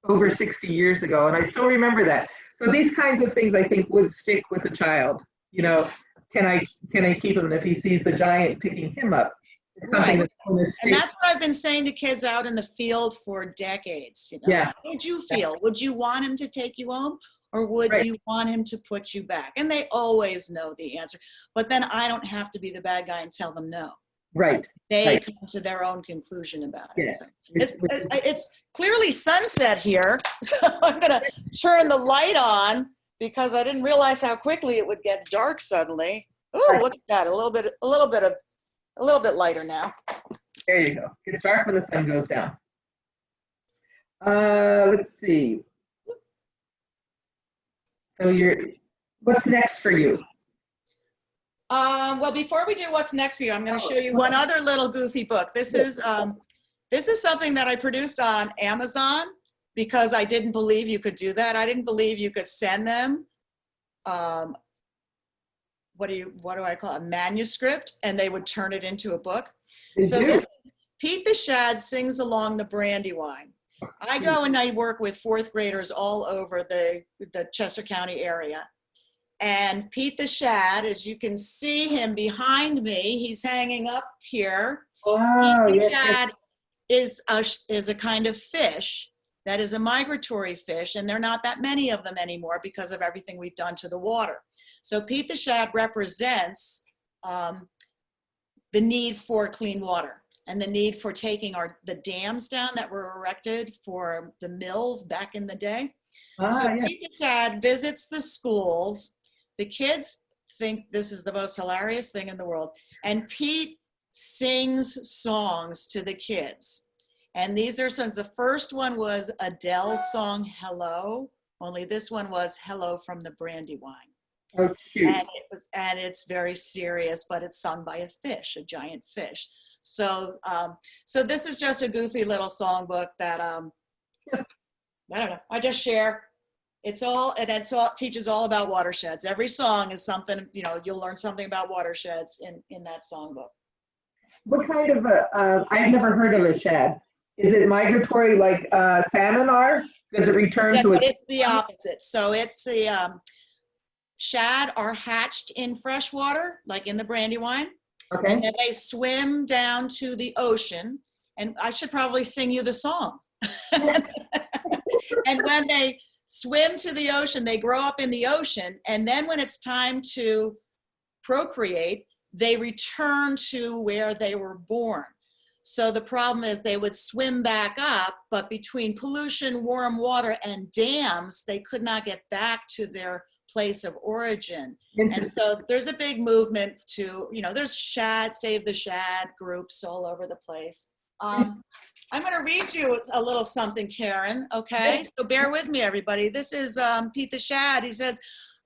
over 60 years ago, and I still remember that. So these kinds of things I think would stick with a child. You know, can I keep him if he sees the giant picking him up? It's something that's going to stick. And that's what I've been saying to kids out in the field for decades. You know? Yeah. How would you feel? Would you want him to take you home, or would Right. you want him to put you back? And they always know the answer. But then I don't have to be the bad guy and tell them no. Right. They Right. come to their own conclusion about it. Yeah. So Which is- it's clearly sunset here, so I'm gonna turn the light on because I didn't realize how quickly it would get dark suddenly. Oh, look at that! A little bit lighter now. There you go. It's dark when the sun goes down. Let's see. So what's next for you? Well, before we do what's next for you, I'm going to show you one other little goofy book. This is something that I produced on Amazon because I didn't believe you could do that. I didn't believe you could send them. What do I call it? A manuscript, and they would turn it into a book. This Pete the Shad sings along the Brandywine. I go and I work with fourth graders all over the Chester County area. And Pete the Shad, as you can see him behind me, he's hanging up here. Oh, Pete the yes, Shad is a kind of fish that is a migratory fish, and there are not that many of them anymore because of everything we've done to the water. So Pete the Shad represents the need for clean water and the need for taking the dams down that were erected for the mills back in the day. yes. Pete the Shad visits the schools. The kids think this is the most hilarious thing in the world. And Pete sings songs to the kids. And these are songs. The first one was Adele's song, Hello, only this one was Hello from the Brandywine. Oh, cute. And it's very serious, but it's sung by a fish, a giant fish. So this is just a goofy little songbook that, I don't know, I just share. It teaches all about watersheds. Every song is something, you'll learn something about watersheds in that songbook. What kind of I've never heard of a shad. Is it migratory like salmon are? Does it return to it? It's the opposite. So it's the shad are hatched in fresh water, like in the Brandywine. Okay. And then they swim down to the ocean. And I should probably sing you the song. And when they swim to the ocean, they grow up in the ocean. And then when it's time to procreate, they return to where they were born. So the problem is they would swim back up, but between pollution, warm water, and dams, they could not get back to their place of origin. And so there's a big movement to, there's Shad, Save the Shad groups all over the place. I'm going to read you a little something, Karen, okay? So bear with me, everybody. This is Pete the Shad. He says,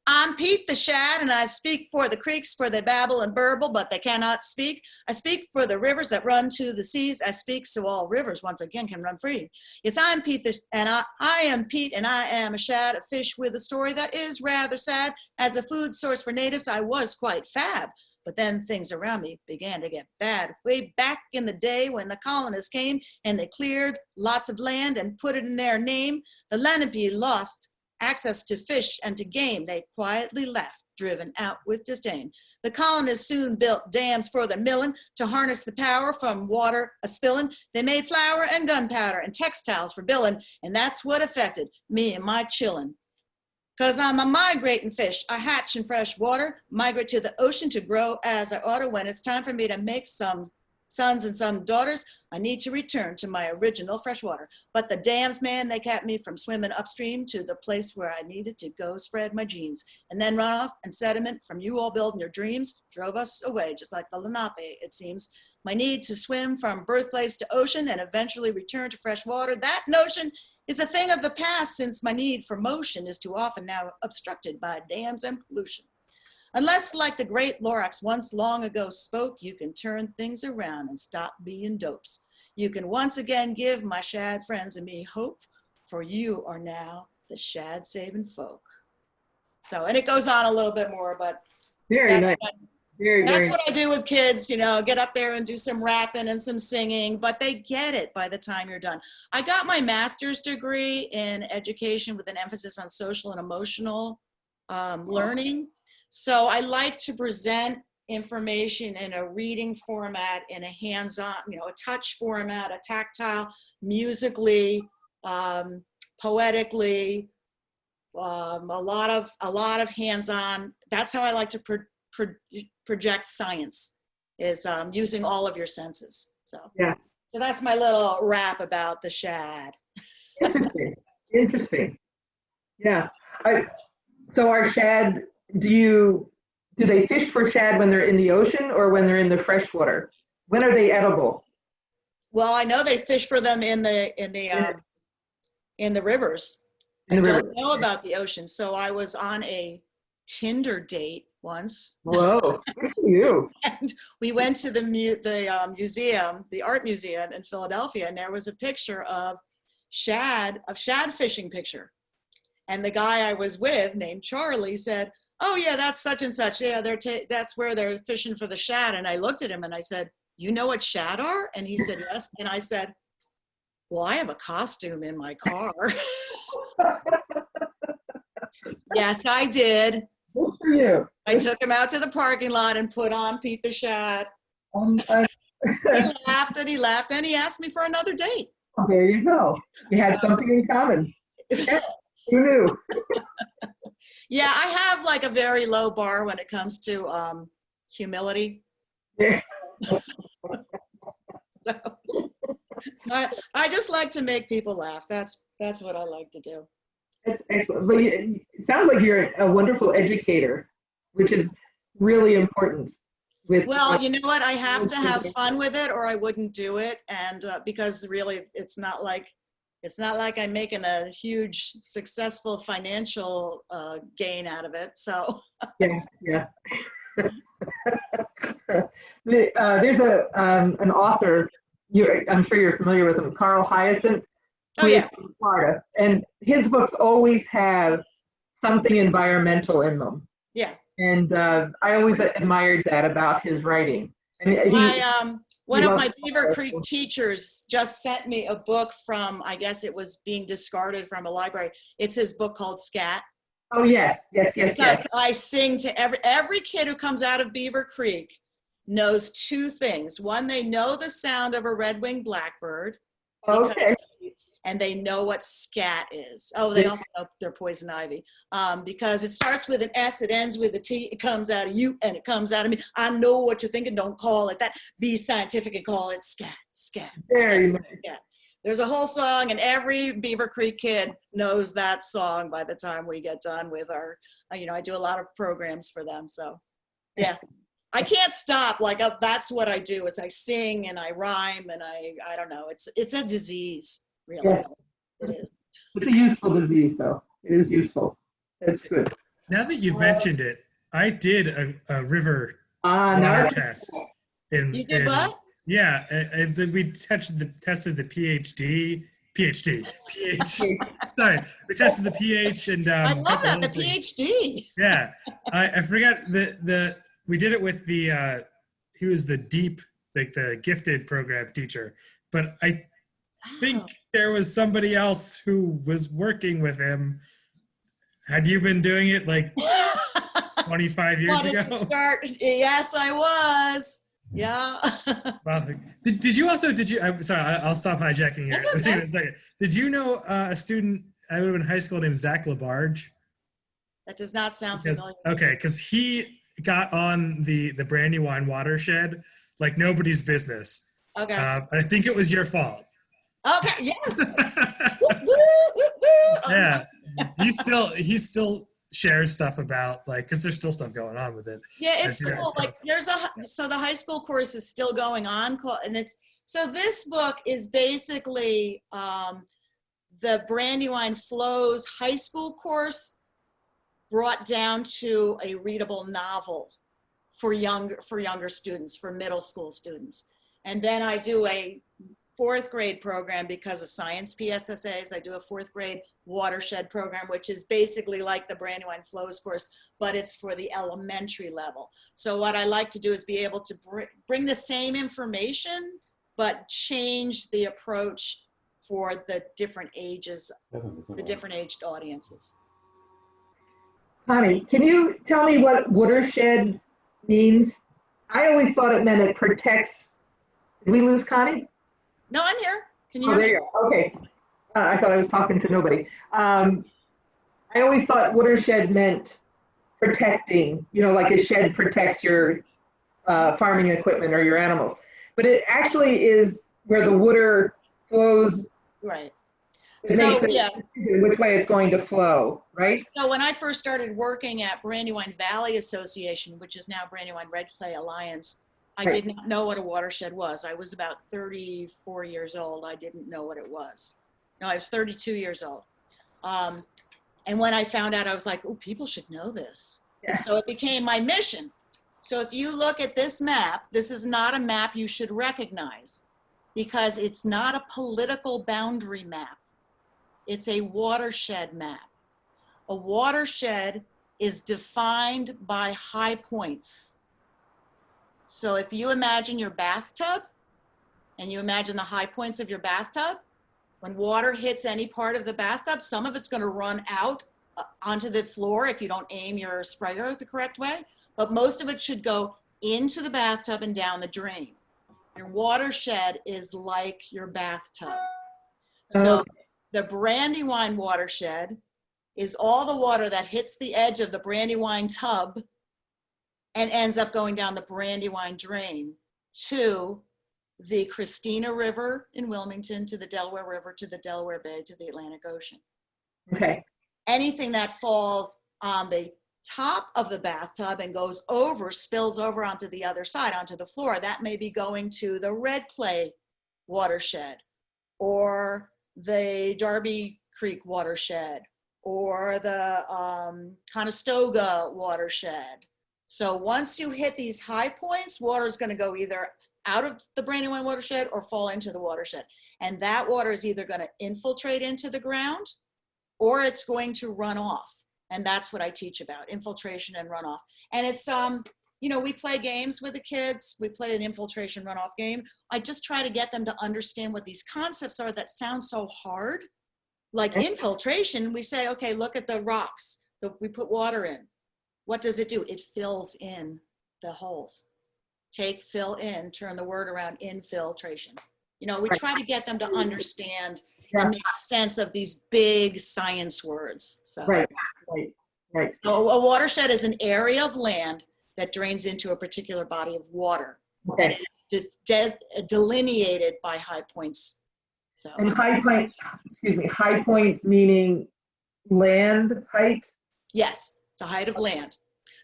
I'm Pete the Shad, and I speak for the creeks, for they babble and burble, but they cannot speak. I speak for the rivers that run to the seas. I speak so all rivers once again can run free. Yes, I'm Pete, I am Pete, and I am a shad, a fish with a story that is rather sad. As a food source for natives, I was quite fab. But then things around me began to get bad. Way back in the day when the colonists came and they cleared lots of land and put it in their name, the Lenape lost access to fish and to game. They quietly left, driven out with disdain. The colonists soon built dams for the milling to harness the power from water a-spilling. They made flour and gunpowder and textiles for billing, and that's what affected me and my chillin'. 'Cause I'm a migrating fish. I hatch in fresh water, migrate to the ocean to grow as I oughta. When it's time for me to make some sons and some daughters, I need to return to my original freshwater. But the dams, man, they kept me from swimming upstream to the place where I needed to go spread my genes. And then runoff and sediment from you all building your dreams drove us away, just like the Lenape, it seems. My need to swim from birthplace to ocean and eventually return to fresh water, that notion is a thing of the past, since my need for motion is too often now obstructed by dams and pollution. Unless, like the great Lorax once long ago spoke, you can turn things around and stop being dopes. You can once again give my shad friends and me hope, for you are now the shad saving folk. So, and it goes on a little bit more, but very nice. That's what I do with kids, get up there and do some rapping and some singing, but they get it by the time you're done. I got my master's degree in education with an emphasis on social and emotional learning. So I like to present information in a reading format, in a hands-on, a touch format, a tactile, musically, poetically, a lot of hands-on. That's how I like to project science. is using all of your senses. So Yeah. So that's my little rap about the shad. Interesting. Interesting. Yeah. So are shad, do they fish for shad when they're in the ocean or when they're in the freshwater? When are they edible? Well, I know they fish for them in the rivers. I don't know about the ocean. So I was on a Tinder date once. Whoa, good for you. And we went to the museum, the art museum in Philadelphia, and there was a picture of shad fishing picture. And the guy I was with, named Charlie, said, "Oh yeah, that's such and such. Yeah, that's where they're fishing for the shad." And I looked at him and I said, "You know what shad are?" And he said, "Yes." And I said, "Well, I have a costume in my car." Yes, I did. Good for you. I took him out to the parking lot and put on Pete the Shad. He laughed and he laughed and he asked me for another date. There you go. You had something in common. Yeah, who knew? Yeah, I have like a very low bar when it comes to humility. Yeah. So, I just like to make people laugh. That's what I like to do. That's excellent. But it sounds like you're a wonderful educator, which is really important. Well, you know what? I have to have fun with it, or I wouldn't do it. And because really, it's not like I'm making a huge, successful financial gain out of it. So yeah. There's an author. I'm sure you're familiar with him, Carl Hyacinth. Oh yeah. From Florida, and his books always have something environmental in them. Yeah. And I always admired that about his writing. And one of my Beaver Creek teachers just sent me a book from, I guess it was being discarded from a library. It's his book called Scat. Oh yes. I sing to every kid who comes out of Beaver Creek knows two things. One, they know the sound of a red-winged blackbird. Okay. And they know what scat is. Oh, they also know their poison ivy. Because it starts with an S, it ends with a T, it comes out of you, and it comes out of me. I know what you're thinking, don't call it that. Be scientific and call it scat. Very nice. There's a whole song, and every Beaver Creek kid knows that song by the time we get done with our, I do a lot of programs for them, so yeah. I can't stop, that's what I do, is I sing and I rhyme, and I don't know, it's a disease. Really? Yes. It is. It's a useful disease, though. It is useful. It's good. Now that you've mentioned it, I did a river water test. You did what? Yeah, and then we tested the pH. Sorry, we tested the pH and. I love that, the PhD. Yeah, I forgot we did it with he was the the gifted program teacher, but I think there was somebody else who was working with him. Had you been doing it 25 years ago? Yes, I was. Yeah. Well, did you? I'm sorry, I'll stop hijacking here in a second. Did you know a student I would have been in high school named Zach Labarge? That does not sound familiar. Okay, because he got on the Brandywine watershed like nobody's business. Okay. I think it was your fault. Okay. Yes. Yeah. He still shares stuff about because there's still stuff going on with it. Yeah, it's cool. So the high school course is still going on, and so this book is basically the Brandywine Flows high school course brought down to a readable novel for younger students, for middle school students, and then I do a 4th grade program because of science PSSAs. I do a 4th grade watershed program, which is basically like the Brandywine Flows course, but it's for the elementary level. So what I like to do is be able to bring the same information, but change the approach for the different ages, the different aged audiences. Connie, can you tell me what watershed means? I always thought it meant it protects. Did we lose Connie? No, I'm here. Can you hear me? There you go. Okay. I thought I was talking to nobody. I always thought watershed meant protecting, like a shed protects your farming equipment or your animals. But it actually is where the water flows. Right. It So, makes it yeah. which way it's going to flow, right? So when I first started working at Brandywine Valley Association, which is now Brandywine Red Clay Alliance, I did not know what a watershed was. I was about 34 years old. I didn't know what it was. No, I was 32 years old. And when I found out, I was like, oh, people should know this. Yeah. So it became my mission. So if you look at this map, this is not a map you should recognize because it's not a political boundary map. It's a watershed map. A watershed is defined by high points. So if you imagine your bathtub and you imagine the high points of your bathtub, when water hits any part of the bathtub, some of it's going to run out onto the floor if you don't aim your sprayer the correct way, but most of it should go into the bathtub and down the drain. Your watershed is like your bathtub. So the Brandywine watershed is all the water that hits the edge of the Brandywine tub and ends up going down the Brandywine drain to the Christina River in Wilmington, to the Delaware River, to the Delaware Bay, to the Atlantic Ocean. Okay. Anything that falls on the top of the bathtub and goes over, spills over onto the other side, onto the floor, that may be going to the Red Clay watershed or the Darby Creek watershed or the Conestoga watershed. So once you hit these high points, water is going to go either out of the Brandywine watershed or fall into the watershed. And that water is either going to infiltrate into the ground or it's going to run off. And that's what I teach about, infiltration and runoff. And it's, you know, we play games with the kids. We play an infiltration runoff game. I just try to get them to understand what these concepts are that sound so hard. Like infiltration, we say, okay, look at the rocks that we put water in. What does it do? It fills in the holes. Take, fill in, turn the word around, infiltration. You know, we try to get them to understand and make sense of these big science words. So. Right. So a watershed is an area of land that drains into a particular body of water. Okay. And it's delineated by high points. So. And high points meaning land height? Yes, the height of land.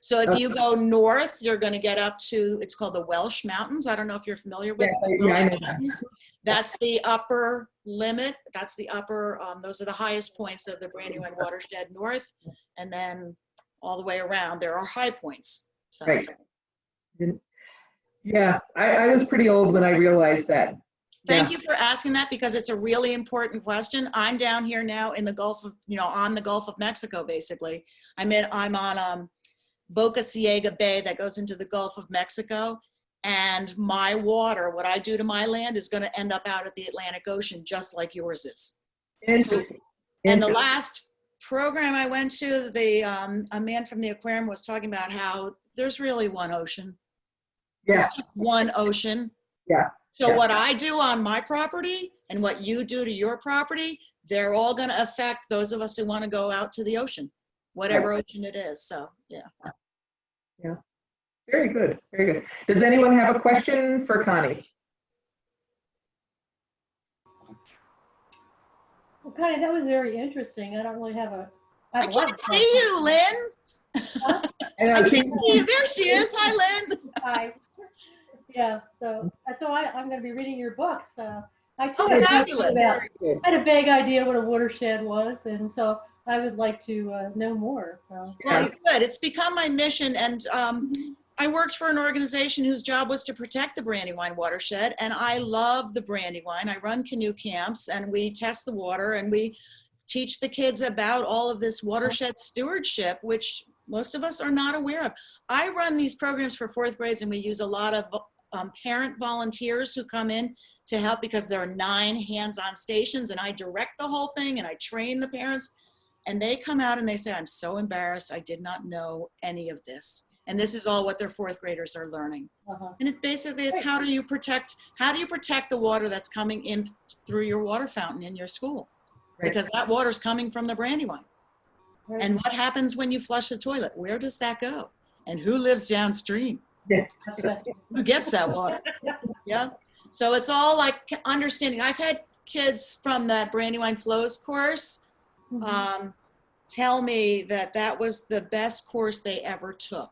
So if you go north, you're going to get up to, it's called the Welsh Mountains. I don't know if you're familiar with Welsh Mountains. That's the upper limit. That's the upper, those are the highest points of the Brandywine watershed north. And then all the way around, there are high points. So. Right. Yeah, I was pretty old when I realized that. Thank you for asking that because it's a really important question. I'm down here now in the Gulf of, you know, on the Gulf of Mexico, basically. I'm on Boca Ciega Bay that goes into the Gulf of Mexico. And my water, what I do to my land is going to end up out at the Atlantic Ocean, just like yours is. Interesting. And the last program I went to, a man from the aquarium was talking about how there's really one ocean. Yeah. It's just one ocean. Yeah. So what I do on my property and what you do to your property, they're all going to affect those of us who want to go out to the ocean, whatever ocean it is. So, yeah. Yeah. Very good. Very good. Does anyone have a question for Connie? Well, Connie, that was very interesting. I don't really have a. I can't see you, Lynn. Huh? I I can't see you. There she is. Hi, Lynn. Hi. Yeah. So I'm going to be reading your books. I took fabulous. I had a vague idea what a watershed was, and so I would like to know more. So. Well, good. It's become my mission, and I worked for an organization whose job was to protect the Brandywine watershed, and I love the Brandywine. I run canoe camps, and we test the water, and we teach the kids about all of this watershed stewardship, which most of us are not aware of. I run these programs for fourth grades, and we use a lot of parent volunteers who come in to help because there are 9 hands-on stations, and I direct the whole thing, and I train the parents, and they come out and they say, I'm so embarrassed. I did not know any of this. And this is all what their fourth graders are learning. And it basically is how do you protect the water that's coming in through your water fountain in your school? Because that water is coming from the Brandywine. And what happens when you flush the toilet? Where does that go? And who lives downstream? Yeah. Disgusting. Who gets that water? Yeah. So it's all like understanding. I've had kids from that Brandywine Flows course tell me that that was the best course they ever took,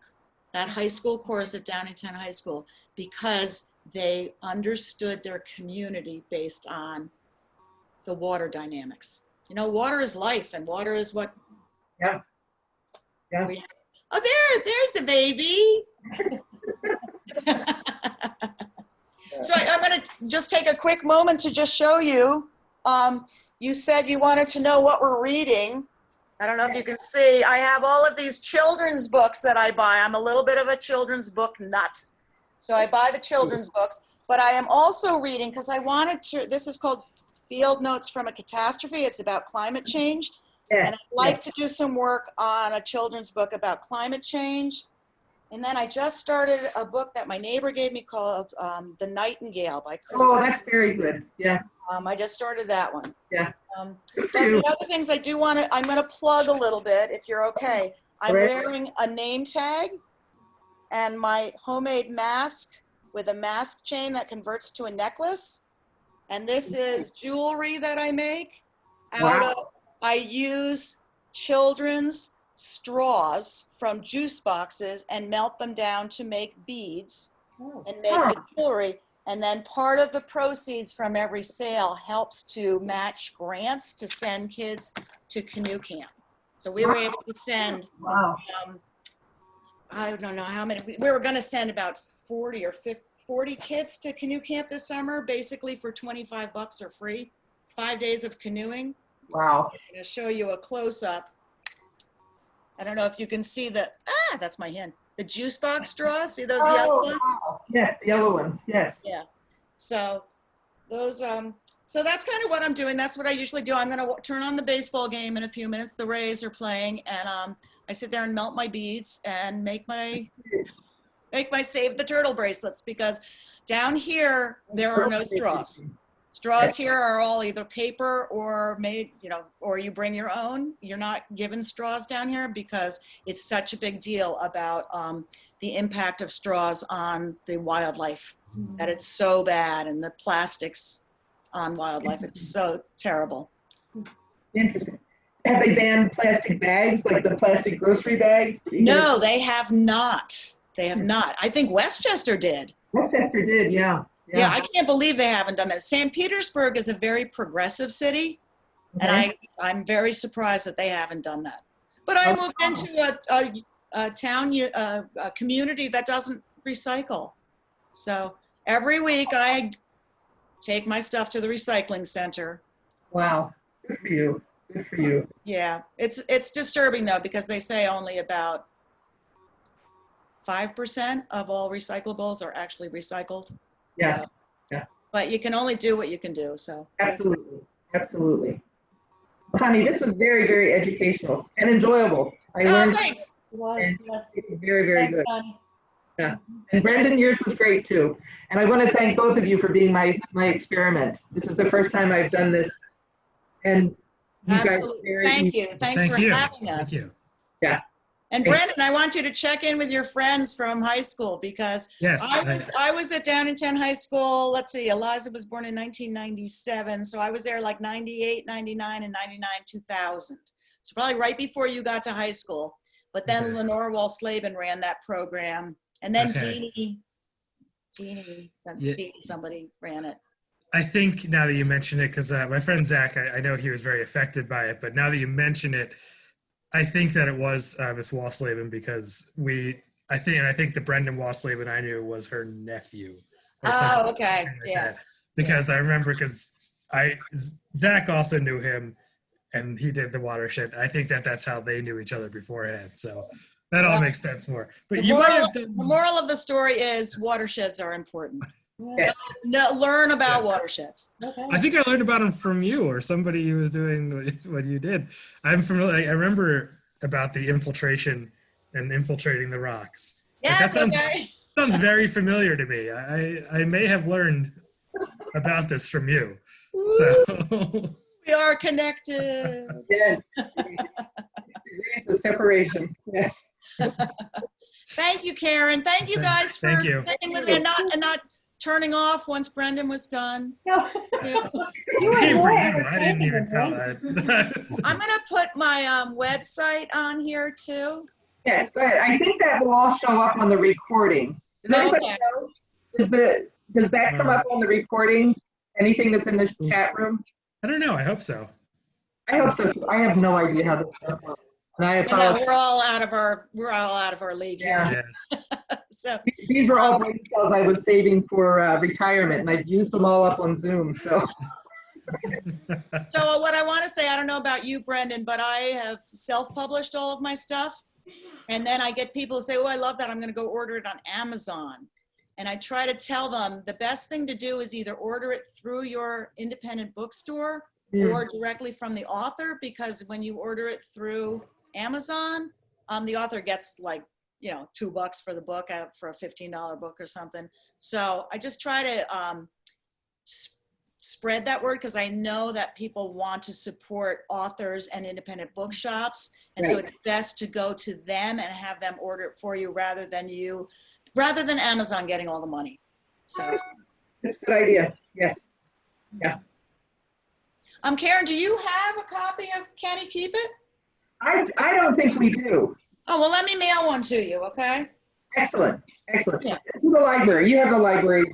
that high school course at Downingtown High School, because they understood their community based on the water dynamics. You know, water is life, and water is what. Yeah. Yeah. Oh, there's the baby. So I'm going to just take a quick moment to just show you. You said you wanted to know what we're reading. I don't know if you can see. I have all of these children's books that I buy. I'm a little bit of a children's book nut. So I buy the children's books, but I am also reading because I wanted to, this is called Field Notes from a Catastrophe. It's about climate change. Yes. And I'd like to do some work on a children's book about climate change. And then I just started a book that my neighbor gave me called The Nightingale by Krista. Oh, that's very good. Yeah. I just started that one. Yeah. But the other things I do want to, I'm going to plug a little bit, if you're okay. I'm wearing a name tag and my homemade mask with a mask chain that converts to a necklace. And this is jewelry that I make out of, I use children's straws from juice boxes and melt them down to make beads and make the jewelry. And then part of the proceeds from every sale helps to match grants to send kids to canoe camp. So we were able to send, I don't know how many, we were going to send about 40 or 50, 40 kids to canoe camp this summer, basically for $25 or free. 5 days of canoeing. Wow. I'm going to show you a close-up. I don't know if you can see the, that's my hand. The juice box straws, see those yellow ones? Wow. Yes, yellow ones, yes. Yeah. So those, so that's kind of what I'm doing. That's what I usually do. I'm going to turn on the baseball game in a few minutes. The Rays are playing, and I sit there and melt my beads and make my Save the Turtle bracelets, because down here, there are no straws. Straws here are all either paper or made, you know, or you bring your own. You're not given straws down here because it's such a big deal about the impact of straws on the wildlife, that it's so bad, and the plastics on wildlife. It's so terrible. Interesting. Have they banned plastic bags, like the plastic grocery bags? No, they have not. They have not. I think Westchester did. Westchester did, yeah. Yeah, I can't believe they haven't done that. St. Petersburg is a very progressive city, and I'm very surprised that they haven't done that. But I moved into a town, a community that doesn't recycle. So every week I take my stuff to the recycling center. Wow, good for you. Good for you. Yeah, it's disturbing though, because they say only about 5% of all recyclables are actually recycled. Yeah, so, yeah. But you can only do what you can do, so. Absolutely, absolutely. Connie, this was very, very educational and enjoyable. I learned. Thanks. It was very, very good. Yeah. And Brendan, yours was great too. And I want to thank both of you for being my experiment. This is the first time I've done this. And you absolutely. Guys Thank you. Thanks for having us. Thank you. Yeah. And Brandon, I want you to check in with your friends from high school, because yes, I was at Downingtown High School. Let's see, Eliza was born in 1997. So I was there like 98, 99, and 99, 2000. So probably right before you got to high school. But then Lenore Wall-Slavin ran that program. And then Jeannie, somebody ran it. I think now that you mention it, because my friend Zach, I know he was very affected by it, but now that you mention it, I think that it was Miss Wall-Slavin, because I think the Brendan Wall-Slavin I knew was her nephew. Oh, okay, yeah. Because I remember, Zach also knew him, and he did the watershed. I think that's how they knew each other beforehand. So that all makes sense more. But the moral of the story is watersheds are important. Yeah. Learn about watersheds. Okay. I think I learned about them from you or somebody who was doing what you did. I'm familiar. I remember about the infiltration and infiltrating the rocks. Yes, sounds very familiar to me. I may have learned about this from you. So we are connected. Yes. Degrees of separation. Yes. Thank you, Karen. Thank you guys for Thank you. sticking with me and not turning off once Brendan was done. No. Yeah. You were Shame for more you. I didn't even tell entertaining, that. I'm gonna put my website on here too. Yes, go ahead. I think that will all show up on the recording. Does anybody Okay. know? Does that come up on the recording? Anything that's in the chat room? I don't know. I hope so. I hope so too. I have no idea how this stuff works. And I I know apologize. we're all out of our league here. Yeah. So These were all brain cells I was saving for retirement, and I've used them all up on Zoom. So what I want to say, I don't know about you, Brendan, but I have self-published all of my stuff. And then I get people who say, oh, I love that. I'm going to go order it on Amazon. And I try to tell them the best thing to do is either order it through your independent bookstore or directly from the author, because when you order it through Amazon, the author gets like, you know, $2 for the book for a $15 book or something. So I just try to spread that word, because I know that people want to support authors and independent bookshops. And so it's best to go to them and have them order it for you rather than Amazon getting all the money. So it's a good idea. Yes. Yeah. Karen, do you have a copy of Can He Keep It? I don't think we do. Oh, well, let me mail one to you, okay? Excellent. Excellent. Yeah. To the library. You have the library.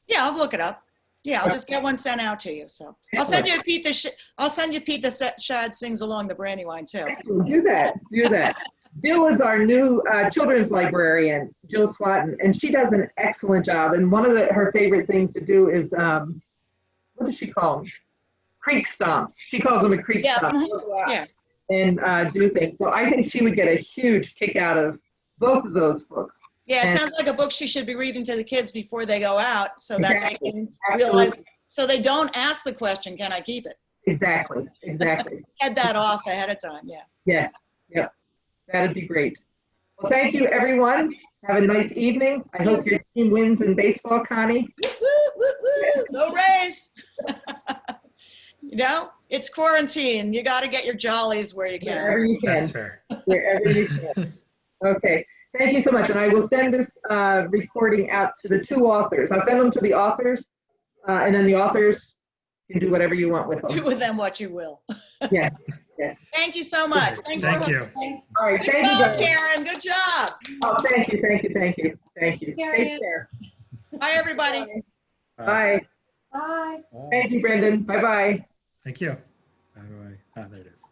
Yeah, I'll look it up. Yeah, I'll just get one sent out to you. So I'll send you Pete the Shad Sings Along the Brandywine too. Excellent. Do that. Do that. Jill is our new children's librarian, Jill Swatton, and she does an excellent job. And one of her favorite things to do is, what does she call them? Creek stomps. She calls them a creek stomp. Yeah. And do things. So I think she would get a huge kick out of both of those books. Yeah, it And- sounds like a book she should be reading to the kids before they go out, so that Exactly. they can Absolutely. realize, so they don't ask the question, can I keep it? Exactly. Exactly. Head that off ahead of time, yeah. Yes. Yep. That'd be great. Well, thank you, everyone. Have a nice evening. I hope your team wins in baseball, Connie. Woo, woo, woo, go Rays. You know, it's quarantine. You got to get your jollies where you can. Wherever you can. That's fair. Wherever you can. Okay. Thank you so much. And I will send this recording out to the two authors. I'll send them to the authors, and then the authors can do whatever you want with them. Do with them what you will. Yeah. Yeah. Thank you so much. Thanks Thank for you. listening. All right. Good Thank you, job, guys. Karen. Good job. Oh, thank you. Thank you. Thank you. Thank you. Karen. Take care. Bye, everybody. Bye. Bye. Thank you, Brendan. Bye-bye. Thank you. How do I? Ah, there it is.